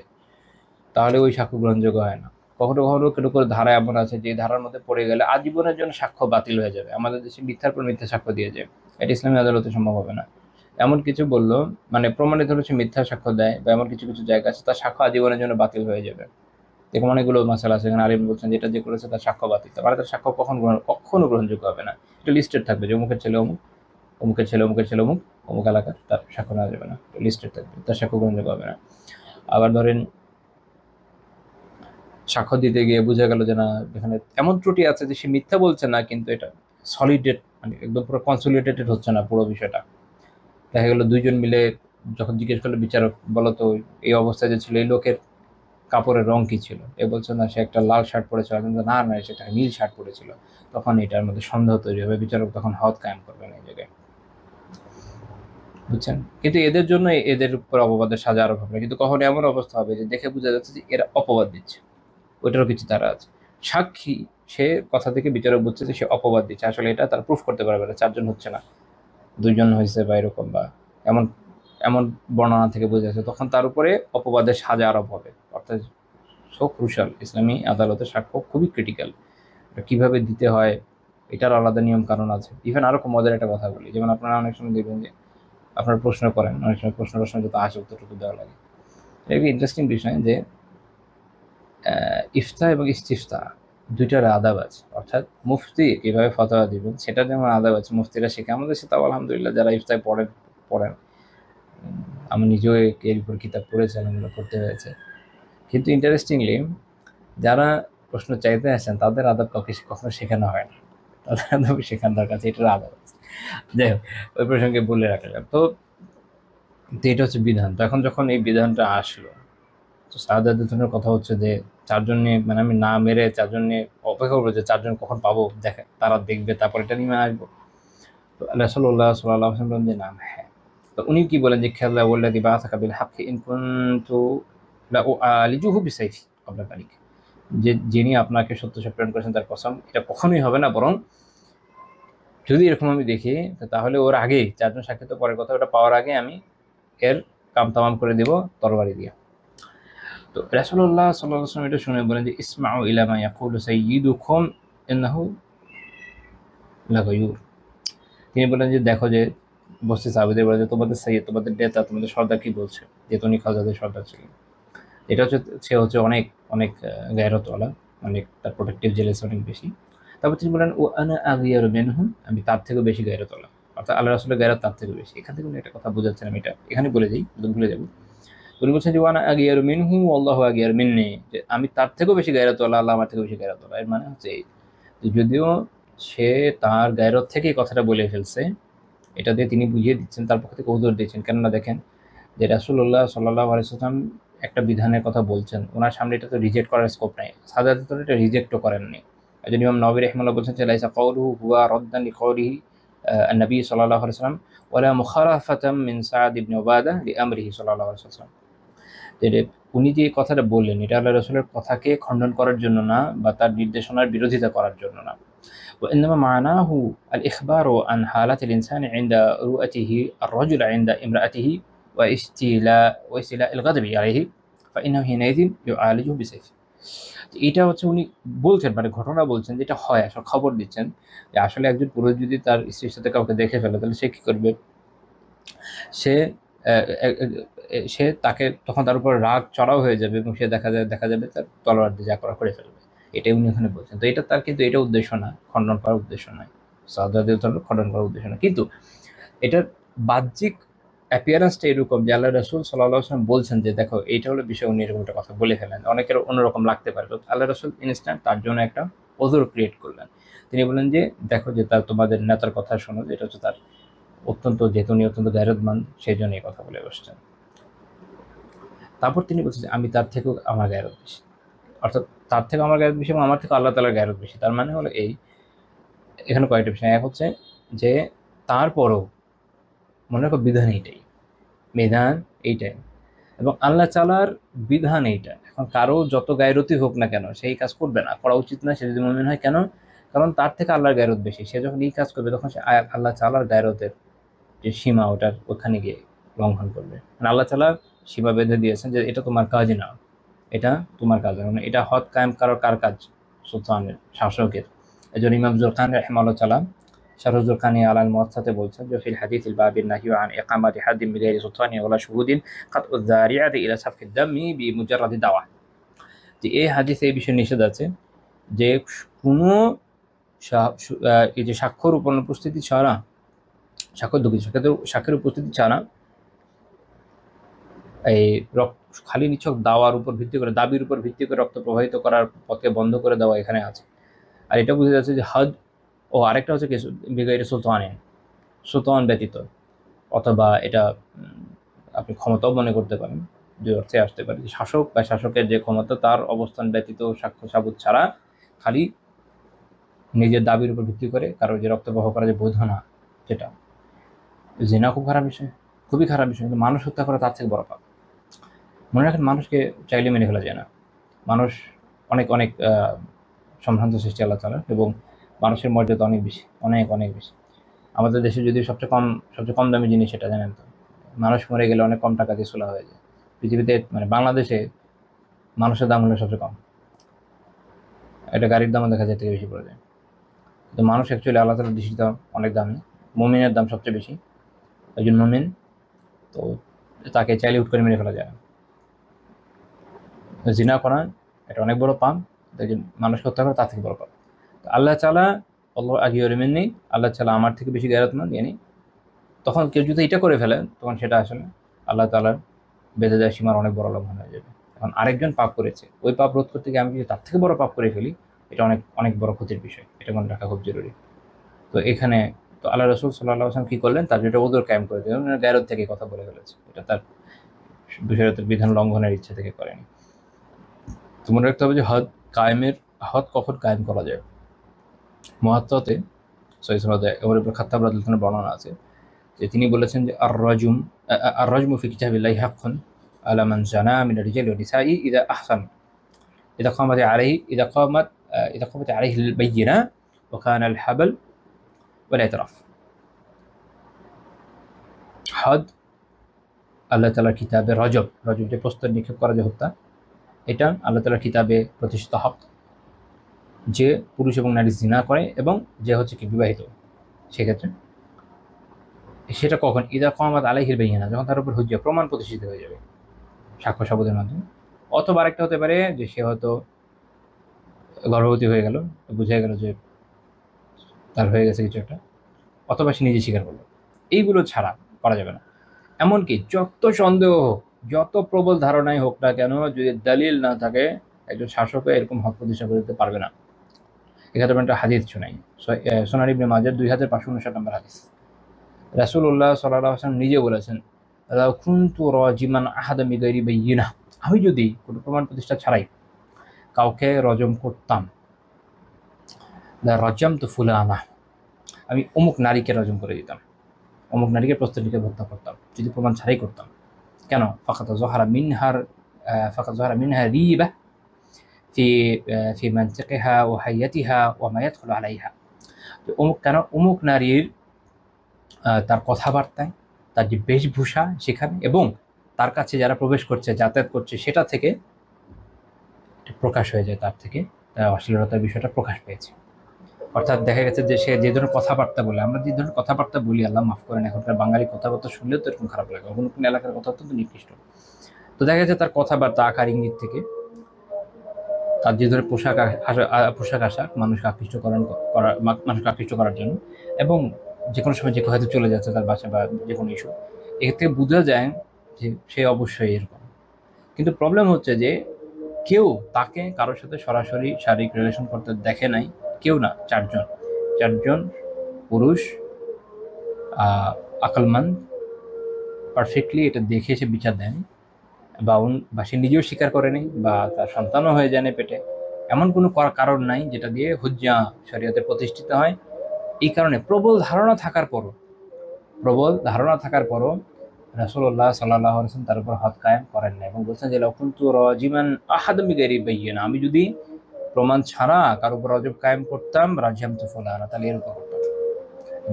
তাহলে ওই সাক্ষ্য গ্রহণযোগ্য হয় না। কখনো কখনো কোনো কোনো ধারা এমন আছে যে ধারার মধ্যে পড়ে গেলে আজীবনের জন্য সাক্ষ্য বাতিল হয়ে যাবে। আমাদের দেশে মিথ্যার পর মিথ্যা সাক্ষ্য দিয়ে যায়, এটা ইসলামী আদালতে সম্ভব হবে না। এমন কিছু বললো মানে প্রমাণিত হলো সে মিথ্যা সাক্ষ্য দেয়, বা এমন কিছু কিছু জায়গা আছে তার সাক্ষ্য আজীবনের জন্য বাতিল হয়ে যাবে। দেখুন অনেকগুলো মাসালা আছে, এখানে আলিম বলছেন যেটা যে করেছে তার সাক্ষ্য বাতিল, মানে তার সাক্ষ্য কখনো গ্রহণযোগ্য হবে না। এটা লিস্টেড থাকবে যে অমুকের ছেলে অমুক, অমুকের ছেলে অমুকের ছেলে অমুক, অমুক এলাকার, তার সাক্ষ্য নেওয়া যাবে না, লিস্টেড থাকবে, তার সাক্ষ্য গ্রহণযোগ্য হবে না। আবার ধরেন সাক্ষ্য দিতে গিয়ে বোঝা গেল যে না, এখানে এমন ত্রুটি আছে যে সে মিথ্যা বলছে না, কিন্তু এটা সলিডেড, মানে একদম পুরো কনসলিডেটেড হচ্ছে না পুরো বিষয়টা। দেখা গেল 2 জন মিলে যখন জিজ্ঞেস করলো বিচারক, বলো তো এই অবস্থায় যে ছিল এই লোকের কাপড়ের রং কি ছিল, এ বলছে না সে একটা লাল শার্ট পরেছিল, কিন্তু না না সেটা নীল শার্ট পরেছিল, তখন এটার মধ্যে সন্দেহ তৈরি হবে, বিচারক তখন হদ কায়েম করবেন এই জায়গায়, বুঝছেন। কিন্তু এদের জন্য এদের উপর অপবাদের সাজা আরোপ হবে, কিন্তু কখনো এমন অবস্থা হবে যে দেখে বোঝা যাচ্ছে যে এরা অপবাদ দিচ্ছে, ওইটারও কিছু তারা আছে। সাক্ষী, সে কথা থেকে বিচারক বুঝছে যে সে অপবাদ দিচ্ছে, আসলে এটা তারা প্রুফ করতে পারবে না, 4 জন হচ্ছে না 2 জন হয়েছে বা এরকম, বা এমন এমন বর্ণনা থেকে বোঝা যাচ্ছে, তখন তার উপরে অপবাদের সাজা আরোপ হবে। অর্থাৎ সো ক্রুশাল, ইসলামী আদালতে সাক্ষ্য খুবই ক্রিটিক্যাল, এটা কীভাবে দিতে হয় এটার আলাদা নিয়ম কারণ আছে। ইভেন আরও মজার একটা কথা বলি, যেমন আপনারা অনেক সময় দেখবেন যে আপনার প্রশ্ন করেন, অনেক সময় প্রশ্ন যত আসে উত্তরটুকু দেওয়া লাগে। এটা ইন্টারেস্টিং বিষয় যে ইফতা এবং ইস্তিফতা দুইটার আদাব আছে, অর্থাৎ মুফতি কীভাবে ফতোয়া দিবেন সেটা যেমন আদাব আছে, মুফতিরা শেখে। আমাদের সাথে আলহামদুলিল্লাহ যারা ইফতায় পড়েন, আমি নিজেও এর উপর কিতাব পড়েছি, আলহামদুলিল্লাহ পড়তে হয়েছে। কিন্তু ইন্টারেস্টিংলি যারা প্রশ্ন চাইতে আসেন তাদের আদাব কাউকে কখনো শেখানো হয় না, তাদের আদাব শেখানো দরকার আছে, এটার আদাব আছে। যাই হোক, ওই প্রসঙ্গে বলে রাখলাম। তো এটা হচ্ছে বিধান। তো এখন যখন এই বিধানটা আসলো, তো সাহাদাতের কথা হচ্ছে যে চারজন নিয়ে, মানে আমি না মেরে চারজন নিয়ে অপেক্ষা করবো যে চারজন কখন পাবো, দেখে তারা দেখবে, তারপর এটা নিয়ে আসবো। তো রাসূলুল্লাহ সাল্লাল্লাহু আলাইহি ওয়াসাল্লাম যে নাম, হ্যাঁ। তো উনি কি বলেন যে খেলা ওয়াল্লাযী বাআসাকা বিল হাক্কি ইন কুনতু লা উআলিজুহু বিসাইফি ক্বাবলা যালিক, যে যিনি আপনাকে সত্য প্রেরণ করেছেন তার কসম, এটা কখনোই হবে না, বরং যদি এরকম আমি দেখি তাহলে ওর আগেই, চারজন সাক্ষী তো পরের কথা, ওটা পাওয়ার আগে আমি এর কাম তামাম করে দিব তরবারি দিয়ে। তো রাসূলুল্লাহ সাল্লাল্লাহু আলাইহি ওয়াসাল্লাম এটা শুনে বলেন যে ইসমাউ ইলা মা ইয়াকুলু সাইয়্যিদুকুম ইন্নাহু লাগায়ুর। তিনি বলেন যে দেখো যে বসতে সাহাবীদের বলে যে তোমাদের সাইয়্যিদ, তোমাদের নেতা, তোমাদের সর্দার কি বলছে, যে উনি খালজাদের সর্দার ছিলেন। এটা হচ্ছে, সে হচ্ছে অনেক অনেক গায়রতওয়ালা, অনেক, তার প্রোটেক্টিভ জেলেস অনেক বেশি। তারপর তিনি বলেন ও আনা আগিয়ারু মিনহু, আমি তার থেকেও বেশি গায়রতওয়ালা, অর্থাৎ আল্লাহ রাসূলের গায়রত তার থেকেও বেশি। এখান থেকে উনি একটা কথা বোঝাচ্ছেন, আমি এটা এখানে বলে যাই, ভুলে যাবো। উনি বলছেন যে ওয়ানা আগিয়ারু মিনহু আল্লাহু আগিয়ারু মিন্নি, যে আমি তার থেকেও বেশি গায়রতওয়ালা, আল্লাহ আমার থেকেও বেশি গায়রতওয়ালা। এর মানে হচ্ছে এই যে যদিও সে তার গায়রত থেকেই কথাটা বলে ফেলছে, এটা দিয়ে তিনি বুঝিয়ে দিচ্ছেন, তার পক্ষ থেকে উযর দিচ্ছেন। কেননা দেখেন যে রাসূলুল্লাহ সাল্লাল্লাহু আলাইহি ওয়াসাল্লাম একটা বিধানের কথা বলছেন, ওনার সামনে এটা তো রিজেক্ট করার স্কোপ নাই, সাহাদাত তো এটা রিজেক্টও করেননি। একজন ইমাম নববী রাহিমাহুল্লাহ বলছেন যে লাইসা কাউলুহু হুয়া রাদ্দান লিকাউলিহি আন-নবী সাল্লাল্লাহু আলাইহি ওয়াসাল্লাম ওয়ালা মুখালাফাতাম মিন সা'দ ইবনে উবাদা লিআমরিহি সাল্লাল্লাহু আলাইহি ওয়াসাল্লাম। যে উনি যে কথাটা বললেন এটা আল্লাহ রাসূলের কথাকে খণ্ডন করার জন্য না, বা তার নির্দেশনার বিরোধিতা করার জন্য না। وإنما معناه الإخبار عن حالة الإنسان عند رؤيته الرجل عند امرأته واستيلاء الغضب عليه فإنه حينئذ يعالجه بسيفه। এটা হচ্ছে উনি বলছেন, মানে ঘটনা বলছেন, যেটা হয় আসলে খবর দিচ্ছেন যে আসলে একজন পুরুষ যদি তার স্ত্রীর সাথে কাউকে দেখে ফেলে তাহলে সে কি করবে, সে সে তাকে তখন তার উপর রাগ চড়াও হয়ে যাবে এবং সে দেখা যাবে তার তলোয়ার দিয়ে যা করা করে ফেলবে। এটাই উনি ওখানে বলছেন। তো এটা তার, কিন্তু এটা উদ্দেশ্য না, খণ্ডন করার উদ্দেশ্য নয়, সাহাদাদের খণ্ডন করার উদ্দেশ্য না। কিন্তু এটার বাহ্যিক অ্যাপিয়ারেন্সটা এরকম যে আল্লাহ রাসূল সাল্লাল্লাহু আলাইহি ওয়াসাল্লাম বলছেন যে দেখো এইটা হলো বিষয়, উনি এরকম একটা কথা বলে ফেলেন, অনেকের অন্যরকম লাগতে পারে। তো আল্লাহ রাসূল ইনস্ট্যান্ট তার জন্য একটা ওযর ক্রিয়েট করলেন। তিনি বললেন যে দেখো যে তার তোমাদের নেতার কথা শোনো, যেটা হচ্ছে তার অত্যন্ত, যেহেতু উনি অত্যন্ত গায়রতমান সেই জন্য এই কথা বলে বসছেন। তারপর তিনি বলছেন যে আমি তার থেকেও আমার গায়রত বেশি, অর্থাৎ তার থেকে আমার গায়রত বেশি এবং আমার থেকে আল্লাহ তাআলার গায়রত বেশি। তার মানে হলো এই, এখানে কয়েকটা বিষয়। এক হচ্ছে যে তারপরও মনে রাখো বিধান এইটাই এবং আল্লাহ তাআলার বিধান এইটা। এখন কারো যত গায়রতি হোক না কেন সেই কাজ করবে না, করা উচিত না, সে যদি মুমিন হয়। কেন? কারণ তার থেকে আল্লাহর গায়রত বেশি। সে যখন এই কাজ করবে তখন সে আল্লাহ তাআলার গায়রতের যে সীমা ওটার ওখানে গিয়ে লঙ্ঘন করবে। মানে আল্লাহ তাআলা সীমা বেঁধে দিয়েছেন যে এটা তোমার কাজ না, এটা তোমার কাজ, মানে এটা হদ কায়েম করার কার কাজ? সুলতানের, শাসকের। এজন্য ইমাম জুরকানি রাহিমাহুল্লাহ তাআলা শারহ জুরকানি আলাল মুওয়াত্তাতে বলছেন যে ফিল হাদিসিল বাবিন নাহয়ু আন ইকামাতি হাদ্দিন বিগাইরি সুলতানি ওয়ালা শুহুদিন কাতউ যারিআতি ইলা সাফকিদ দামি বিমুজাররাদি দাওয়া। যে এই হাদিসে এই বিষয়ে নিষেধ আছে যে কোনো এই যে সাক্ষ্যর উপস্থিতি ছাড়া, সাক্ষ্যের উপস্থিতি ছাড়া এই খালি নিছক দাওয়ার উপর ভিত্তি করে, দাবির উপর ভিত্তি করে রক্ত প্রবাহিত করার পথকে বন্ধ করে দেওয়া এখানে আছে। আর এটা বোঝা যাচ্ছে যে হদ, ও আরেকটা হচ্ছে বিগাইরে সুলতান ব্যতীত, অথবা এটা আপনি ক্ষমতাও মনে করতে পারেন, দুই অর্থে আসতে পারে। শাসক বা শাসকের যে ক্ষমতা তার অবস্থান ব্যতীত সাক্ষ্য সাবুত ছাড়া খালি নিজের দাবির উপর ভিত্তি করে কারো যে রক্তপ্রবাহ করা যে বৈধ না, যেটা জিনা খুব খারাপ বিষয়, খুবই খারাপ বিষয়। কিন্তু মানুষ হত্যা করা তার থেকে বড় পাপ। মনে রাখেন, মানুষকে চাইলে মেনে ফেলা যায় না। মানুষ অনেক অনেক সম্ভ্রান্ত সৃষ্টি আল্লাহ তাআলা, এবং মানুষের মর্যাদা অনেক বেশি, অনেক অনেক বেশি। আমাদের দেশে যদিও সবচেয়ে কম দামি জিনিস সেটা, জানেন তো, মানুষ মরে গেলে অনেক কম টাকা দিয়ে সোলা হয়ে যায়। পৃথিবীতে মানে বাংলাদেশে মানুষের দাম হলো সবচেয়ে কম, একটা গাড়ির দামও দেখা যায় থেকে বেশি পড়ে যায়। তো মানুষ অ্যাকচুয়ালি আল্লাহ তাআলার দৃষ্টিতে অনেক দামি। মুমিনের দাম সবচেয়ে বেশি। একজন মুমিন তো তাকে চাইলে হুট করে মেরে ফেলা যায় না। জিনা করা এটা অনেক বড় পাপ, একজন মানুষকে হত্যা করা তার থেকে বড় পাপ। তো আল্লাহ তাআলা আল্লাহ আগিয়ে নেই, আল্লাহ তাআলা আমার থেকে বেশি গায়রতমন্দ, জানি তখন কেউ যদি এটা করে ফেলে তখন সেটা আসলে আল্লাহ তাআলার বেঁধে দেওয়া সীমার অনেক বড় লঙ্ঘন হয়ে যাবে। এখন আরেকজন পাপ করেছে, ওই পাপ রোধ করতে গিয়ে আমি যদি তার থেকে বড় পাপ করে ফেলি, এটা অনেক অনেক বড় ক্ষতির বিষয়, এটা মনে রাখা খুব জরুরি। তো এখানে তো আল্লাহ রসুল সাল্লাল্লাহু আলাইহি ওয়াসাল্লাম কি করলেন, তার যেটা ওদের কায়েম করে দিলেন, গায়রত থেকে কথা বলে ফেলেছে, এটা তার শরীয়তের বিধান লঙ্ঘনের ইচ্ছা থেকে করেনি। তো মনে রাখতে হবে যে হদ কখন কায়েম করা যায়। মুয়াত্তাতে সহিহ সনদে ওমর ইবনে খাত্তাব রাদিয়াল্লাহু আনহু বর্ণনা আছে যে তিনি বলেছেন যে আর রাজমু ফি কিতাবিল্লাহি হাক্কুন আলা মান জানা মিনার রিজালি ওয়ান নিসাই ইযা আহসান ইযা কামাত আলাইহি আল বায়িনা ওয়া কানা আল হাবল ওয়াল ইতরাফ। হদ আল্লাহ তাআলার কিতাবে রজব যে প্রস্তর নিক্ষেপ করা যে হত্যা, এটা আল্লাহ তাআলার কিতাবে প্রতিষ্ঠিত হক, যে পুরুষ এবং নারী জিনা করে এবং যে হচ্ছে কি বিবাহিত, সেক্ষেত্রে সেটা কখন, ইদা কামাত আলাইহিল বায়িনা, যখন তার উপর হুজ্জা প্রমাণ প্রতিষ্ঠিত হয়ে যাবে সাক্ষ্য সাবুদের মাধ্যমে। অথবা আরেকটা হতে পারে যে সে হয়তো গর্ভবতী হয়ে গেল, বুঝে গেল যে তার হয়ে গেছে কিছু একটা, অথবা সে নিজে স্বীকার করলো। এইগুলো ছাড়া করা যাবে না। এমনকি যত সন্দেহ হোক, যত প্রবল ধারণাই হোক না কেন, যদি দলিল না থাকে একজন শাসকও এরকম হক প্রতিষ্ঠা করে দিতে পারবে না। এখানে একটা হাদিস শোনাই, সুনান ইবনে মাজাহ 2559 নম্বর হাদিস। রাসূলুল্লাহ সাল্লাল্লাহু আলাইহি ওয়াসাল্লাম নিজে বলেছেন, লাউ কুনতু রাজিমান আহাদাম বিগাইরি বায়িনা, আমি যদি কোনো প্রমাণ প্রতিষ্ঠা ছাড়াই কাউকে রজম করতাম, লা রাজামতু ফুলানা, আমি অমুক নারীকে রজম করে দিতাম, অমুক নারীকে প্রস্তরটিকে হত্যা করতাম, যদি প্রমাণ ছাড়াই করতাম। কেন? ফাকাদ যাহারা মিনহা রিবা ফি মানতিকিহা ওয়া হাইয়াতিহা ওয়া মা ইয়াদখুলু আলাইহা। অমুক নারীর তার কথাবার্তায়, তার যে বেশভূষা সেখানে, এবং তার কাছে যারা প্রবেশ করছে, যাতায়াত করছে, সেটা থেকে প্রকাশ হয়ে যায়, তার থেকে অশ্লীলতার বিষয়টা প্রকাশ পেয়েছে। অর্থাৎ দেখা গেছে যে সে যে ধরনের কথাবার্তা বলে, আমরা যে ধরনের কথাবার্তা বলি, আল্লাহ মাফ করেন, এখনকার বাঙালি কথাবার্তা শুনলেও তো এরকম খারাপ লাগে, কোনো কোনো এলাকার কথা অত্যন্ত নিকৃষ্ট। তো দেখা গেছে তার কথাবার্তা, আকার ইঙ্গিত থেকে, তার যে ধরনের পোশাক আশাক মানুষকে আকৃষ্ট করার জন্য, এবং যে কোনো সময় যে হয়তো চলে যাচ্ছে তার বাসা বা যে কোনো ইস্যু, এর থেকে বোঝা যায় যে সে অবশ্যই এরকম। কিন্তু প্রবলেম হচ্ছে যে কেউ তাকে কারোর সাথে সরাসরি শারীরিক রিলেশন করতে দেখে নাই, কেউ না, চারজন পুরুষ আকলমান পারফেক্টলি এটা দেখে সে বিচার দেয়নি, বা সে নিজেও স্বীকার করেনি, বা তার সন্তানও হয়ে যায় পেটে, এমন কোনো কারণ নাই যেটা দিয়ে হুজ্জা শরীয়তে প্রতিষ্ঠিত হয়। এই কারণে প্রবল ধারণা থাকার পরও রাসূলুল্লাহ সাল্লাল্লাহু আলাইহি ওয়াসাল্লাম তার উপর হদ কায়েম করেন না, এবং বলছেন যে লাউ কুনতু রাজিমান আহাদাম বিগাইরি বায়িনা, আমি যদি প্রমাণ ছাড়া কার উপর রজব কায়েম করতাম, রাজিয়ামতু ফুলানা, তাহলে এর উপর করতাম।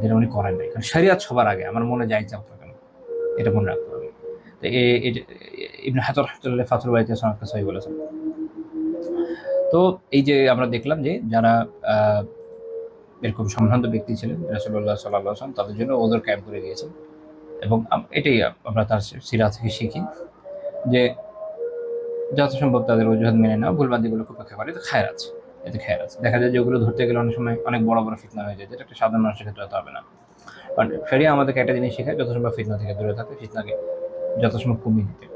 কিন্তু উনি করেন নাই, কারণ শরিয়ত সবার আগে, আমার মনে যাই চাপ কেন, এটা মনে রাখতে হবে। তো ইবনে হাজার রাহমাতুল্লাহ ফাতহুল বারীতে সনদটা সহিহ বলেছেন। তো এই যে আমরা দেখলাম যে যারা এরকম সম্ভ্রান্ত ব্যক্তি ছিলেন, রাসূলুল্লাহ সাল্লাল্লাহু আলাইহি ওয়াসাল্লাম তাদের জন্য ওদের ক্যাম্প করে দিয়েছেন, এবং এটাই আমরা তার সিরা থেকে শিখি যে যথাসম্ভব তাদের অজুহাত মেনে নেওয়া, ভুলবান্দিগুলোকে উপেক্ষা করে, এতে খায়ের আছে। দেখা যায় যে ওগুলো ধরতে গেলে অনেক সময় অনেক বড় বড় ফিতনা হয়ে যায়, যেটা একটা সাধারণ মানুষের ক্ষেত্রে হতে হবে না। কারণ শরিয়া আমাদেরকে একটা জিনিস শেখায়, যথাসম্ভব ফিতনা থেকে দূরে থাকতে, ফিতনাকে যথাসম্ভব কমিয়ে দিতে।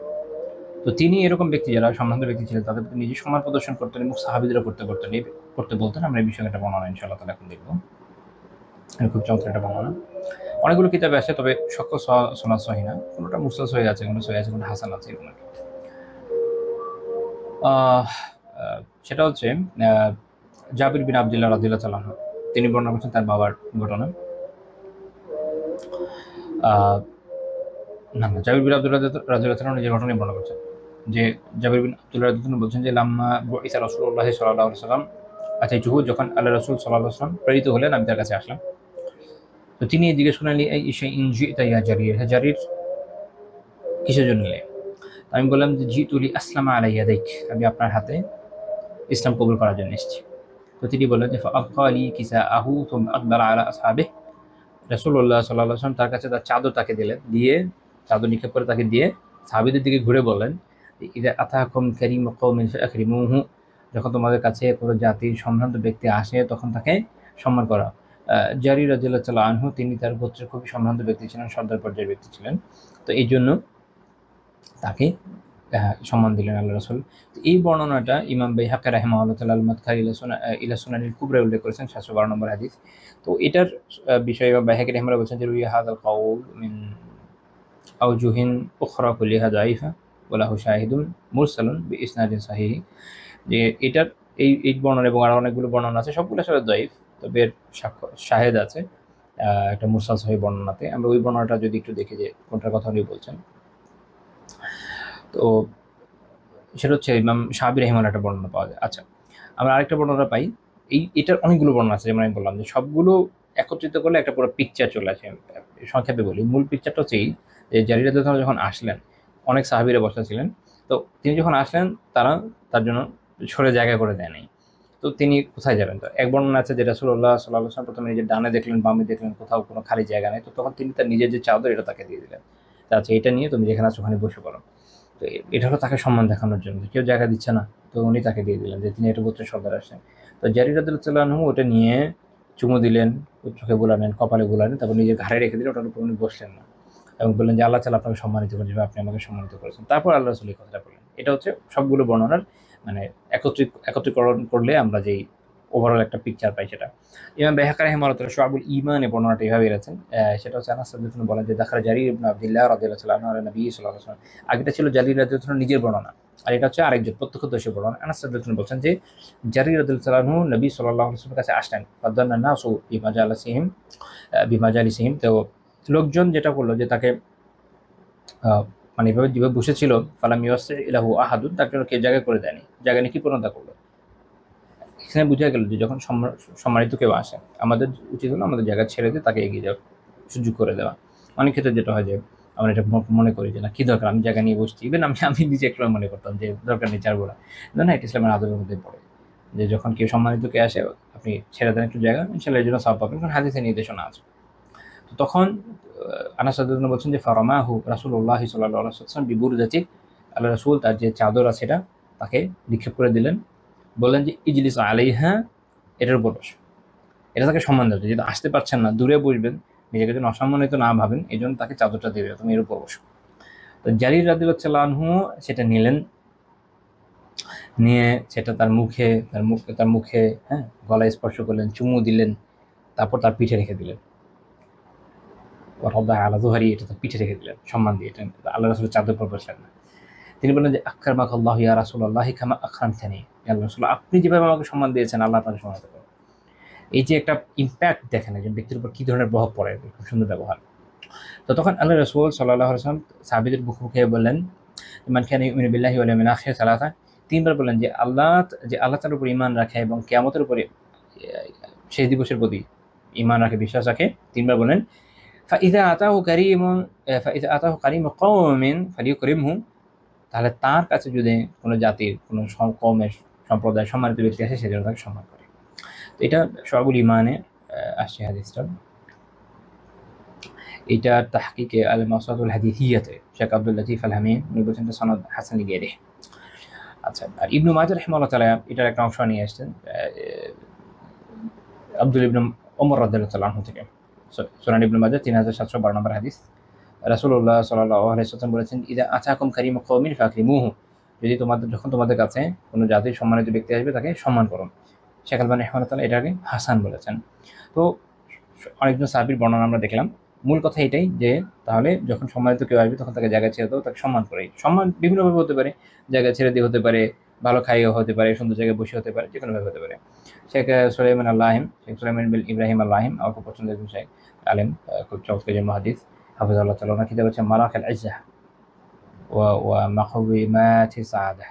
তো তিনি এরকম ব্যক্তি, যারা সম্ভ্রান্ত ব্যক্তি ছিলেন, তাদের প্রতি নিজে সম্মান প্রদর্শন করতেন এবং সাহাবীদেরও করতে বলতেন। আমরা এই বিষয়ে একটা বর্ণনা ইনশাআল্লাহ তাআলা এখন দেখবো, খুব চমৎকার একটা বর্ণনা। অনেকগুলো কিতাবে আছে, তবে সকল সনদ সহিহ না, কোনোটা মুরসাল সহিহ আছে, কোনো সহিহ আছে, কোনো হাসান আছে, এরকম। সেটা হচ্ছে জাবির বিন আব্দুল্লাহ রাদিয়াল্লাহু তাআলা আনহু, তিনি বর্ণনা করছেন তার বাবার ঘটনা। জাবির বিন আব্দুল্লাহ রাদিয়াল্লাহু তাআলা নিজের ঘটনাই বর্ণনা করছেন, যে জাবির বিন আব্দুল্লাহ রাদিয়াল্লাহু তাআলা বলছেন যে লাম্মা বুইসা রাসূলুল্লাহ সাল্লাল্লাহু আলাইহি ওয়াসাল্লাম আতাইতুহু, যখন আল্লাহ রাসূল সাল্লাল্লাহু আলাইহি ওয়াসাল্লাম প্রেরিত হলেন, আমি তার কাছে আসলাম। তো তিনি জিজ্ঞেস করলেন, এই শাইইন জিতা ইয়া জারির, হে জারির, কিসের জন্য এলে? আমি বললাম যে জিতু লিআসলামা আলা ইয়াদাইক, আমি আপনার হাতে ইসলাম কবুল করার জন্য এসেছি। তো তিনি বললেন যে ফাআবকালি কিসাআহু সুম্মা আকবালা আলা আসহাবিহি, রাসূলুল্লাহ সাল্লাল্লাহু আলাইহি ওয়াসাল্লাম তার কাছে তার চাদর তাকে দিলেন, দিয়ে চাদর নিক্ষেপ করে তাকে দিয়ে সাহাবীদের দিকে ঘুরে বলেন, ইদা আতাকুম কারীমু কওমিন ফাআকরিমুহু, যখন তোমাদের কাছে কোনো জাতির সম্ভ্রান্ত ব্যক্তি আসে তখন তাকে সম্মান করা। জারির রাদিয়াল্লাহু তাআলা আনহু, তিনি তার গোত্রের খুবই সম্ভ্রান্ত ব্যক্তি ছিলেন, সর্দার পর্যায়ের ব্যক্তি ছিলেন, তো এই জন্য তাকে সম্মান দিলেন আল্লাহ রাসূল। তো এই বর্ণনাটা ইমাম বাইহাকী রাহিমাহুল্লাহ তাআলা আল মাদখাল ইলা সুনানিল কুবরা উল্লেখ করেছেন 712 নম্বর হাদিস। তো এটার বিষয়ে ইমাম বাইহাকী রাহিমাহুল্লাহ বলছেন যে রুইয়া হাযাল কাউল মিন আওজুহিন উখরা কুল্লিহা দাঈফা ওয়া লাহু শাহিদুন মুরসালুন বিইসনাদিন সাহিহ, যে এটার এই বর্ণনা এবং আরো অনেকগুলো বর্ণনা আছে, সবগুলো আসলে দাঈফ, তবে এর সাক্ষ্য শাহেদ আছে একটা মুরসাল সহিহ বর্ণনাতে। আমরা ওই বর্ণনাটা যদি একটু দেখি যে কোনটার কথা উনি বলছেন, তো সেটা হচ্ছে ইমাম শাহাবী রাহিমাহুল্লাহ একটা বর্ণনা পাওয়া যায়। আচ্ছা, আমরা আরেকটা বর্ণনা পাই, এটার অনেকগুলো বর্ণনা আছে, যেমন আমি বললাম যে সবগুলো একত্রিত করলে একটা পুরো পিকচার চলে আসে। সংক্ষেপে বলি, মূল পিকচারটা হচ্ছে এই যে জারির রাদিয়াল্লাহু তাআলা যখন আসলেন, অনেক সাহাবীরা বসা ছিলেন, তো তিনি যখন আসলেন তারা তার জন্য সরে জায়গা করে দেয় নাই। তো তিনি কোথায় যাবেন? তো এক বর্ণনা আছে যে রাসূলুল্লাহ সাল্লাল্লাহু আলাইহি ওয়াসাল্লাম প্রথমে নিজের ডানে দেখলেন, বামে দেখলেন, কোথাও কোনো খালি জায়গা নেই, তো তখন তিনি তার নিজের যে চাদর এটা তাকে দিয়ে দিলেন, আচ্ছা এটা নিয়ে তুমি যেখানে আছো ওখানে বসে পড়ো। তো এটা হলো তাকে সম্মান দেখানোর জন্য, কেউ জায়গা দিচ্ছে না, তো উনি তাকে দিয়ে দিলেন যে তিনি এটা গোত্রের সর্দার আসেন। তো জারির রাদিয়াল্লাহু তাআলা আনহু ওটা নিয়ে চুমু দিলেন, চোখে বোলালেন, কপালে বোলালেন, তারপর নিজের ঘাড়ে রেখে দিলেন, ওটার উপর উনি বসলেন না এবং বললেন যে আল্লাহ তাআলা আপনাকে সম্মানিত করেছেন, আপনি আমাকে সম্মানিত করেছেন। তারপর আল্লাহ রাসূল এই কথাটা বললেন। এটা হচ্ছে সবগুলো বর্ণনার মানে একত্রীকরণ করলে আমরা যেই ওভারঅল একটা পিকচার পাই সেটা। ইমাম বাইহাকী রাহিমাহুল্লাহ তাআলা শুআবুল ঈমান এর বর্ণনাটা এইভাবে এনেছেন। সেটা হচ্ছে আনাস রাদিয়াল্লাহু আনহু বলেন যে দাখালা জারির ইবনে আব্দুল্লাহ রাদিয়াল্লাহু তাআলা আনহু আলা নবী সাল্লাল্লাহু আলাইহি ওয়াসাল্লাম। আগেটা ছিল জারির রাদিয়াল্লাহু তাআলা নিজের বর্ণনা, আর এটা হচ্ছে আরেকজন প্রত্যক্ষদর্শী বর্ণনা। আনাস রাদিয়াল্লাহু আনহু বলছেন যে জারির রাদিয়াল্লাহু তাআলা আনহু নবী সাল্লাল্লাহু আলাইহি ওয়াসাল্লামের কাছে আসলেন, ফাদান্না নাসু বিমাজালিসিহিম, তো লোকজন যেটা করলো যে তাকে মানে এভাবে যেভাবে বসেছিল, ফালাম ইয়াসি ইলাহু আহাদুন, তার জন্য কেউ জায়গা করে দেয়নি, জায়গা নিয়ে কৃপণতা করলো। এখানে বোঝা গেল যে যখন সম্মানিত কেউ আসে, আমাদের উচিত হলো আমাদের জায়গা ছেড়ে দিয়ে তাকে এগিয়ে যাওয়ার সুযোগ করে দেওয়া। অনেক ক্ষেত্রে যেটা হয় যে আমরা এটা মনে করি যে না কি দরকার, আমি জায়গা নিয়ে বসছি, ইভেন আমি নিজে একটু মনে করতাম যে দরকার নেই চার গোড়া, না এটা ইসলামের আদবের মধ্যে পড়ে যে যখন কেউ সম্মানিত কে আসে আপনি ছেড়ে দেন একটু জায়গা, ইনশাআল্লাহ এর জন্য সওয়াব পাবেন, কারণ হাদিসে নির্দেশনা আছে। তো তখন আনাস রাদিয়াল্লাহু বলছেন যে ফারামাহু রাসূলুল্লাহ সাল্লাল্লাহু আলাইহি ওয়াসাল্লাম বিবুরদাতি, আল্লাহ রাসূল তার যে চাদর আছে এটা তাকে নিক্ষেপ করে দিলেন, বললেন যে ইজলিস আলাইহা, এটার উপর বসো, এটা তাকে সম্মান দেবে, যেহেতু আসতে পারছেন না, দূরে বসবেন, নিজেকে যেন অসম্মানিত না ভাবেন, এই জন্য তাকে চাদরটা দেবে, তুমি এর উপর বসো। তো জারির রাদিয়াল্লাহু তাআলা আনহু সেটা নিলেন, নিয়ে সেটা তার মুখে হ্যাঁ গলায় স্পর্শ করলেন, চুমু দিলেন, তারপর তার পিঠে রেখে দিলেন, আলা যুহরি, এটা তার পিঠে রেখে দিলেন সম্মান দিয়ে, এটা আল্লাহ রাসূলের চাদর পর বসলেন না। তিনি বললেন যে আকরামাকাল্লাহু ইয়া রাসূলুল্লাহ কামা আকরামতানি, আল্লাহ রাসূল আপনি যেভাবে আমাকে সম্মান দিয়েছেন আল্লাহ আপনাকে সম্মান দেবেন। এই যে একটা ইম্প্যাক্ট দেখেন একজন ব্যক্তির উপর কি ধরনের প্রভাব পড়ে, খুব সুন্দর ব্যবহার। তো তখন আল্লাহ রাসূল সাল্লাল্লাহু আলাইহি ওয়াসাল্লাম সাহাবীদের মুখে বললেন মান কানা ইউমিনু বিল্লাহি ওয়াল ইয়াউমিল আখির সালাসা, তিনবার বললেন যে আল্লাহ তাআলার উপর ঈমান রাখে এবং কিয়ামতের উপরে শেষ দিবসের প্রতি ঈমান রাখে, বিশ্বাস রাখে, তিনবার বলেন ফাইযা আতাহু কারীমু কওমিন ফালিয়ুকরিমহু, তাহলে তার কাছে যদি কোনো জাতির কোনো কওমের সম্প্রদায় সম্মানিত ব্যক্তি আসে সেজন্য তাকে সম্মান করে। তো এটা শুআবুল ঈমানে আসছে হাদিসটা। এটা তাহকিকে আল মাসাদুল হাদিসিয়াতে শেখ আব্দুল লতিফ আল হামিদ উনি বলছেন সনদ হাসান লিগাইরিহ। আচ্ছা, আর ইবনু মাজাহ রাহিমাহুল্লাহ তাআলা এটার একটা অংশ নিয়ে আসছেন আব্দুল ইবনে ওমর রাদিয়াল্লাহু তাআলা আনহু থেকে, সুনান ইবনে মাজাহ 3712 নম্বর হাদিস। রাসূলুল্লাহ সাল্লাল্লাহু আলাইহি ওয়াসাল্লাম বলেছেন ইযা আতাকুম কারীমু কওমিন ফাকরিমুহু, যদি যখন তোমাদের কাছে কোনো জাতির সম্মানিত ব্যক্তি আসবে তাকে সম্মান করো। শেখ আলবানী রাহিমাহুল্লাহ তাআলা এটাকে হাসান বলেছেন। তো অনেকজন সাহাবীর বর্ণনা আমরা দেখলাম, মূল কথা এটাই যে তাহলে যখন সম্মানিত কেউ আসবে তখন তাকে জায়গা ছেড়ে দাও, তাকে সম্মান করে। সম্মান বিভিন্নভাবে হতে পারে, জায়গা ছেড়ে দিয়ে হতে পারে, ভালো খাইয়ে হতে পারে, সুন্দর জায়গায় বসে হতে পারে, যে কোনোভাবে হতে পারে। শেখ সুলাইমান বিন ইব্রাহিম আল্লাহিম আমার খুব পছন্দের একজন শেখ আলেম, খুব চমৎকার যে মুহাদ্দিস হাফিজাহুল্লাহ তাআলা, ওনার কিতাব হচ্ছে মারাকিল ইজ্জাহ ওয়া মাকওয়িমাতিস সাআদাহ।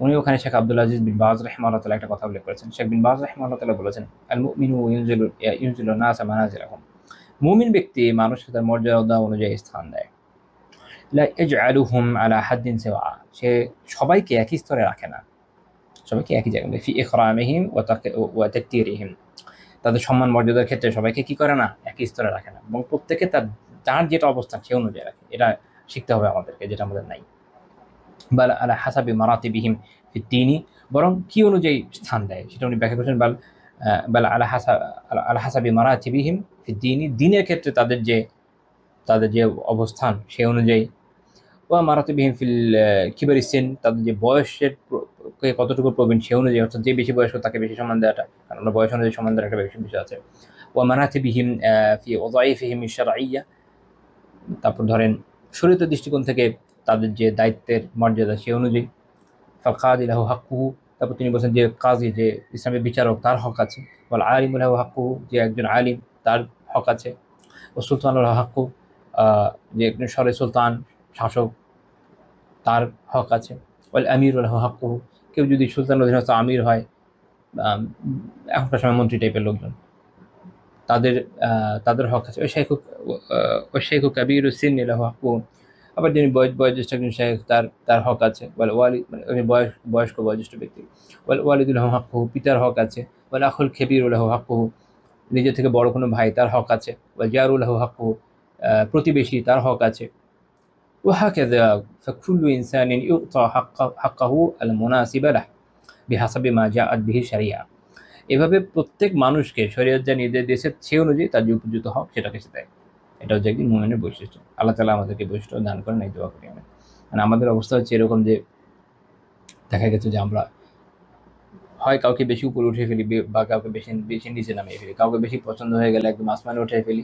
উনি ওখানে শেখ আব্দুল আজিজ বিন বাজ রাহিমাহুল্লাহ তাআলা একটা কথা উল্লেখ করেছেন। শেখ বিন বাজ রাহিমাহুল্লাহ তাআলা বলেছেন আল মুমিনু ইউনজিলু নাসা মানাজিলাহুম, মুমিন ব্যক্তি মানুষকে তার মর্যাদা অনুযায়ী স্থান দেয়। লা ইয়াজআলুহুম আলা হাদ্দিন সাওয়া, সে সবাইকে একই স্তরে রাখে না, সবাইকে একই জায়গায় ফি ইকরামিহিম ওয়া তাকতিরিহিম, তাদের সম্মান মর্যাদার ক্ষেত্রে সবাইকে কি করে না, একই স্তরে রাখে না, এবং প্রত্যেকে তার যেটা অবস্থান সে অনুযায়ী রাখে। এটা শিখতে হবে আমাদেরকে, যেটা আমাদের নাই। বাল আলা হাসাবি মারাতিবিহিম ফিদ্দীনি, বরং কি অনুযায়ী স্থান দেয় সেটা উনি ব্যাখ্যা করেছেন। বাল আলা হাসাবি মারাতিবিহিম ফিদ্দীনি, দ্বীনের ক্ষেত্রে তাদের যে অবস্থান সেই অনুযায়ী। ওয়া মারাতিবিহিম ফিল কিবারি সিন, তাদের যে বয়সের কতটুকু প্রবীণ সে অনুযায়ী, অর্থাৎ যে বেশি বয়স্ক তাকে বেশি সম্মান দেওয়াটা, কারণ আমরা বয়স অনুযায়ী সম্মান দেওয়ার একটা বেশি বিষয় আছে। ওয়া মারাতিবিহিম ফি ওয়াযাইফিহিম আশ-শারঈয়্যা, তারপর ধরেন শরীয়তের দৃষ্টিকোণ থেকে তাদের যে দায়িত্বের মর্যাদা সে অনুযায়ী। ফাল কাযী লাহু হাক্কুহু, তারপর তিনি বলছেন যে কাজী, যে ইসলামের বিচারক, তার হক আছে। ওয়াল আলিমু লাহু হাক্কুহু, যে একজন আলিম তার হক আছে। ওয়া সুলতানু লাহু হাক্কুহু, যে একজন সরে সুলতান শাসক তার হক আছে। ওয়াল আমিরু লাহু হাক্কুহু, কেউ যদি সুলতান অধীনস্থ আমির হয়, এখনকার সময় মন্ত্রী টাইপের লোকজন, তাদের হক আছে। ওই শেখ কাবির সিন্নি লাহু হাক্কুহু, আবার যিনি বয়োজ্যেষ্ঠ একজন শেখ, তার হক আছে। বলে ওয়ালি, মানে বয়স্ক বয়োজ্যেষ্ঠ ব্যক্তি। বলে ওয়ালিদুল লাহু হাক্কুহু, পিতার হক আছে। বলে আখুল খেবির লাহু হাক্কুহু, নিজের থেকে বড় কোনো ভাই তার হক আছে। বলে জারুল লাহু হাক্কুহু, প্রতিবেশী তার হক আছে। ওয়াহাকাযা ফাকুল্লু ইনসানিন ইউতা হাক্কাহু আল মুনাসিবা লাহ বিহাসাবি মা জাআত বিহি শারিয়া। এভাবে প্রত্যেক মানুষকে শরীয়ত যা নির্দেশ দিয়েছে সে অনুযায়ী তার যে উপযুক্ত হক সেটাকে সে দেয়। এটা হচ্ছে একটি মুমিনের বৈশিষ্ট্য। আল্লাহ তাআলা আমাদেরকে বৈশিষ্ট্য দান করেন, এই দোয়া করি আমি। মানে আমাদের অবস্থা হচ্ছে এরকম যে দেখা গেছে যে আমরা হয় কাউকে বেশি উপরে উঠে ফেলি বা কাউকে বেশি বেশি নিচে নামিয়ে ফেলি। কাউকে বেশি পছন্দ হয়ে গেলে একদম আসমানে উঠে ফেলি,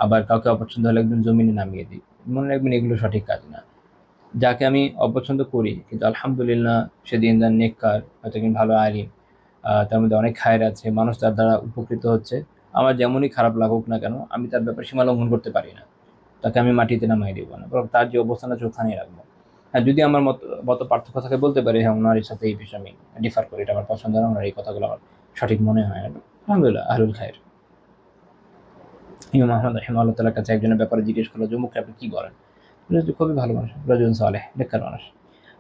আবার কাউকে অপছন্দ হলে একদম জমিনে নামিয়ে দিই। মনে রাখবেন এগুলো সঠিক কাজ না। যাকে আমি অপছন্দ করি কিন্তু আলহামদুলিল্লাহ সে দিনদার নেককার, হয়তো কিন্তু ভালো আলিম, তার মধ্যে অনেক খায়ের আছে, মানুষ তার দ্বারা উপকৃত হচ্ছে, আমার যেমনই খারাপ লাগুক না কেন আমি তার ব্যাপারে সীমা লঙ্ঘন করতে পারি না, তাকে আমি মাটিতে নামাই দিব না, বরং তার যে অবস্থান আছে ওখানেই রাখবো। হ্যাঁ, যদি আমার মত পার্থক্য থাকে বলতে পারি, হ্যাঁ ওনার সাথে এই বিষয়ে আমি ডিফার করি, এটা আমার পছন্দ না, ওনার এই কথাগুলো আমার সঠিক মনে হয় না। আলহামদুলিল্লাহ, আহলুল খায়ের। ইমাম আহমদ রাহিমাহুল্লাহ তাআলার কাছে একজনের ব্যাপারে জিজ্ঞেস করলো যে মুখে আপনি কি বলেন? বলে খুবই ভালো মানুষ, রাজুল সালেহ, নেককার মানুষ।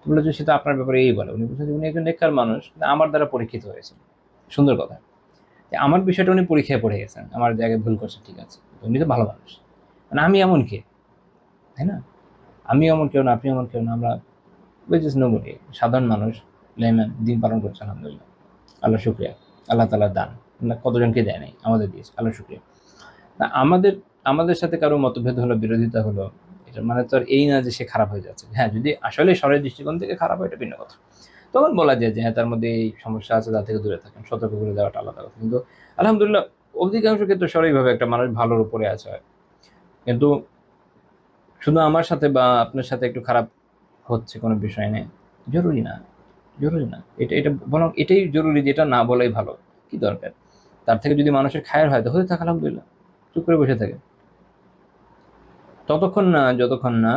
তো বলে যে সেটা আপনার ব্যাপারে এই বলে। উনি বলছেন যে উনি একজন নেককার মানুষ, আমার দ্বারা পরীক্ষিত হয়েছে। সুন্দর কথা, আমার বিষয়টা উনি পরীক্ষায় পড়ে গেছেন, আমার জায়গায় ভুল করছে, ঠিক আছে, উনি তো ভালো মানুষ। মানে আমি এমন কে, তাই না? আমি এমন কেউ না, আপনি এমন কেউ না, আমরা নবী সাধারণ মানুষ, লেম্যান, দিন পালন করছে আলহামদুলিল্লাহ, আল্লাহ শুকরিয়া। আল্লাহ তাআলার দান কতজনকে দেয় নাই, আমাদের দিয়েছে, আল্লাহ শুকরিয়া। না আমাদের সাথে কারো মতভেদ হলো, বিরোধিতা হলো, এটা মানে তো আর এই না যে সে খারাপ হয়ে যাচ্ছে। হ্যাঁ, যদি আসলে শরীরের দৃষ্টিকোণ থেকে খারাপ হয় এটা ভিন্ন কথা, তখন বলা যায় যে হ্যাঁ তার মধ্যে এই সমস্যা আছে, তার থেকে দূরে থাকেন, সতর্ক করে দেওয়াটা আলাদা কথা। কিন্তু আলহামদুলিল্লাহ অধিকাংশ ক্ষেত্রে স্বাভাবিকভাবে একটা মানুষ ভালোর উপরে আছে। কিন্তু শুধু আমার সাথে বা আপনার সাথে একটু খারাপ হচ্ছে কোনো বিষয় নেই, জরুরি না, এটা বরং এটাই জরুরি, যেটা না বলাই ভালো। কি দরকার? তার থেকে যদি মানুষের খায়ের হয় তো হতে থাকে আলহামদুলিল্লাহ, চুপ করে বসে থাকে যতক্ষণ না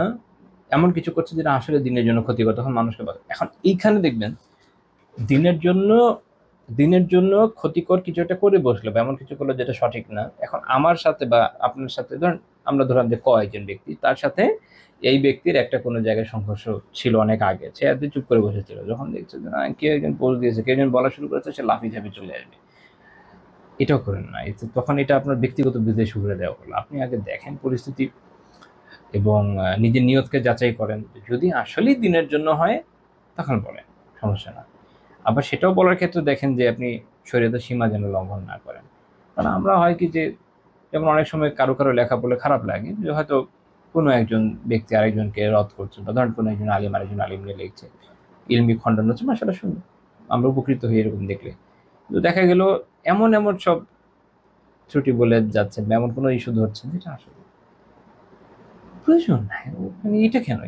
এমন কিছু করছে যেটা আসলে দিনের জন্য ক্ষতিকর, তখন মানুষকে বলে। এখন এইখানে দেখবেন দিনের জন্য ক্ষতিকর কিছু একটা করে বসলো বা এমন কিছু করলো যেটা সঠিক না। এখন আমার সাথে বা আপনার সাথে আমরা ধরলাম যে কয়েকজন ব্যক্তি, তার সাথে এই ব্যক্তির একটা কোনো জায়গায় সংঘর্ষ ছিল অনেক আগে, সে এত চুপ করে বসেছিল, যখন দেখছে যে না কেউ একজন পোস্ট দিয়েছে, কেউ একজন বলা শুরু করেছে, সে লাফি ঝাঁপি চলে আসবে। এটাও করেন না, তখন এটা আপনার ব্যক্তিগত বিদ্বেষ শুরু দেওয়া হলো। আপনি আগে দেখেন পরিস্থিতি এবং নিজের নিয়তকে যাচাই করেন, যদি আসলেই দিনের জন্য হয় তখন বলেন, সমস্যা না। আবার সেটাও বলার ক্ষেত্রে দেখেন যে আপনি শরীয়তের সীমা যেন লঙ্ঘন না করেন। কারণ আমরা হয় কি যে, যেমন অনেক সময় কারো লেখা বলে খারাপ লাগে যে হয়তো কোনো একজন ব্যক্তি আরেকজনকে রদ করছে, বা ধরেন কোনো একজন আলিম আরেকজন আলিম নিয়ে লিখছে, ইলমি খণ্ডন হচ্ছে, মাশাআল্লাহ শুনি, আমরা উপকৃত হই এরকম দেখলে। তো দেখা গেল এমন সব ত্রুটি বলে যাচ্ছে, এমন কোনো ইস্যু ধরছেন যেটা আসলে প্রয়োজন নাই। মানে এটা কেন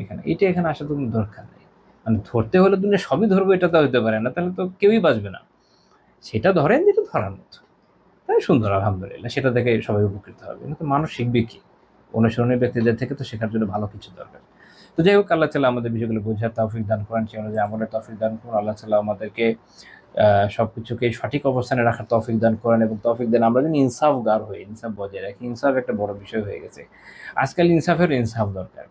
এখানে আসার তো কোনো দরকার নেই। মানে ধরতে হলে দুনিয়া সবই ধরবো এটা তো হতে পারে না, তাহলে তো কেউই বাঁচবে না। সেটা ধরেন যেটা ধরার মতো, তাই সুন্দর, আলহামদুলিল্লাহ, সেটা দেখে সবাই উপকৃত হবে। কিন্তু মানুষ শিখবে কি? অনুসরণীয় ব্যক্তিদের থেকে তো শেখার জন্য ভালো কিছু দরকার। তো যাই হোক, আল্লাহ তাআলা আমাদের বিষয়গুলো বোঝার তৌফিক দান করেন, সে অনুযায়ী আমলের তৌফিক দান করুন। আল্লাহ তাআলা আমাদেরকে সবকিছুকে সঠিক অবস্থানে রাখার তৌফিক দান করেন এবং তৌফিক দেন আমরা যেন ইনসাফগার হই, ইনসাফ বজায় রাখি। ইনসাফ একটা বড় বিষয় হয়ে গেছে আজকাল, ইনসাফ দরকার।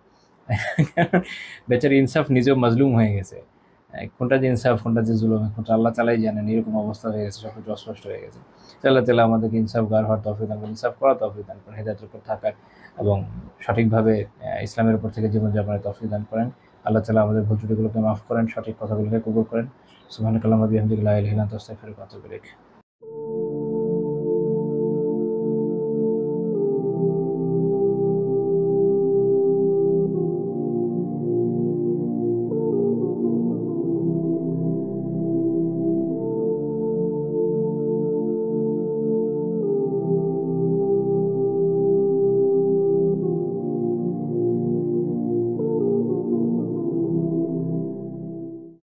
বেচারি ইনসাফ নিজেও মাজলুম হয়ে গেছে, কোনটা যে ইনসাফ কোনটা যে জুলুম কোনটা আল্লাহ তাআলাই জানেন, এরকম অবস্থা হয়ে গেছে, সবকিছু অস্পষ্ট হয়ে গেছে। আল্লাহ তাআলা আমাদেরকে ইনসাফগার হওয়ার তৌফিক দান করেন, ইনসাফ করার তৌফিক দান করেন, হেদায়েতের উপর থাকার এবং সঠিকভাবে ইসলামের উপর থেকে জীবনযাপনের তৌফিক দান করেন। আল্লাহ তাআলা আমাদের ভুল ত্রুটিগুলোকে মাফ করেন, সঠিক কথাগুলোকে কবুল করেন। সুবহানাকাল্লাহুম্মা ওয়া বিহামদিকা লা ইলাহা ইল্লা আনতা আস্তাগফিরুকা ওয়া আতুবু ইলাইক।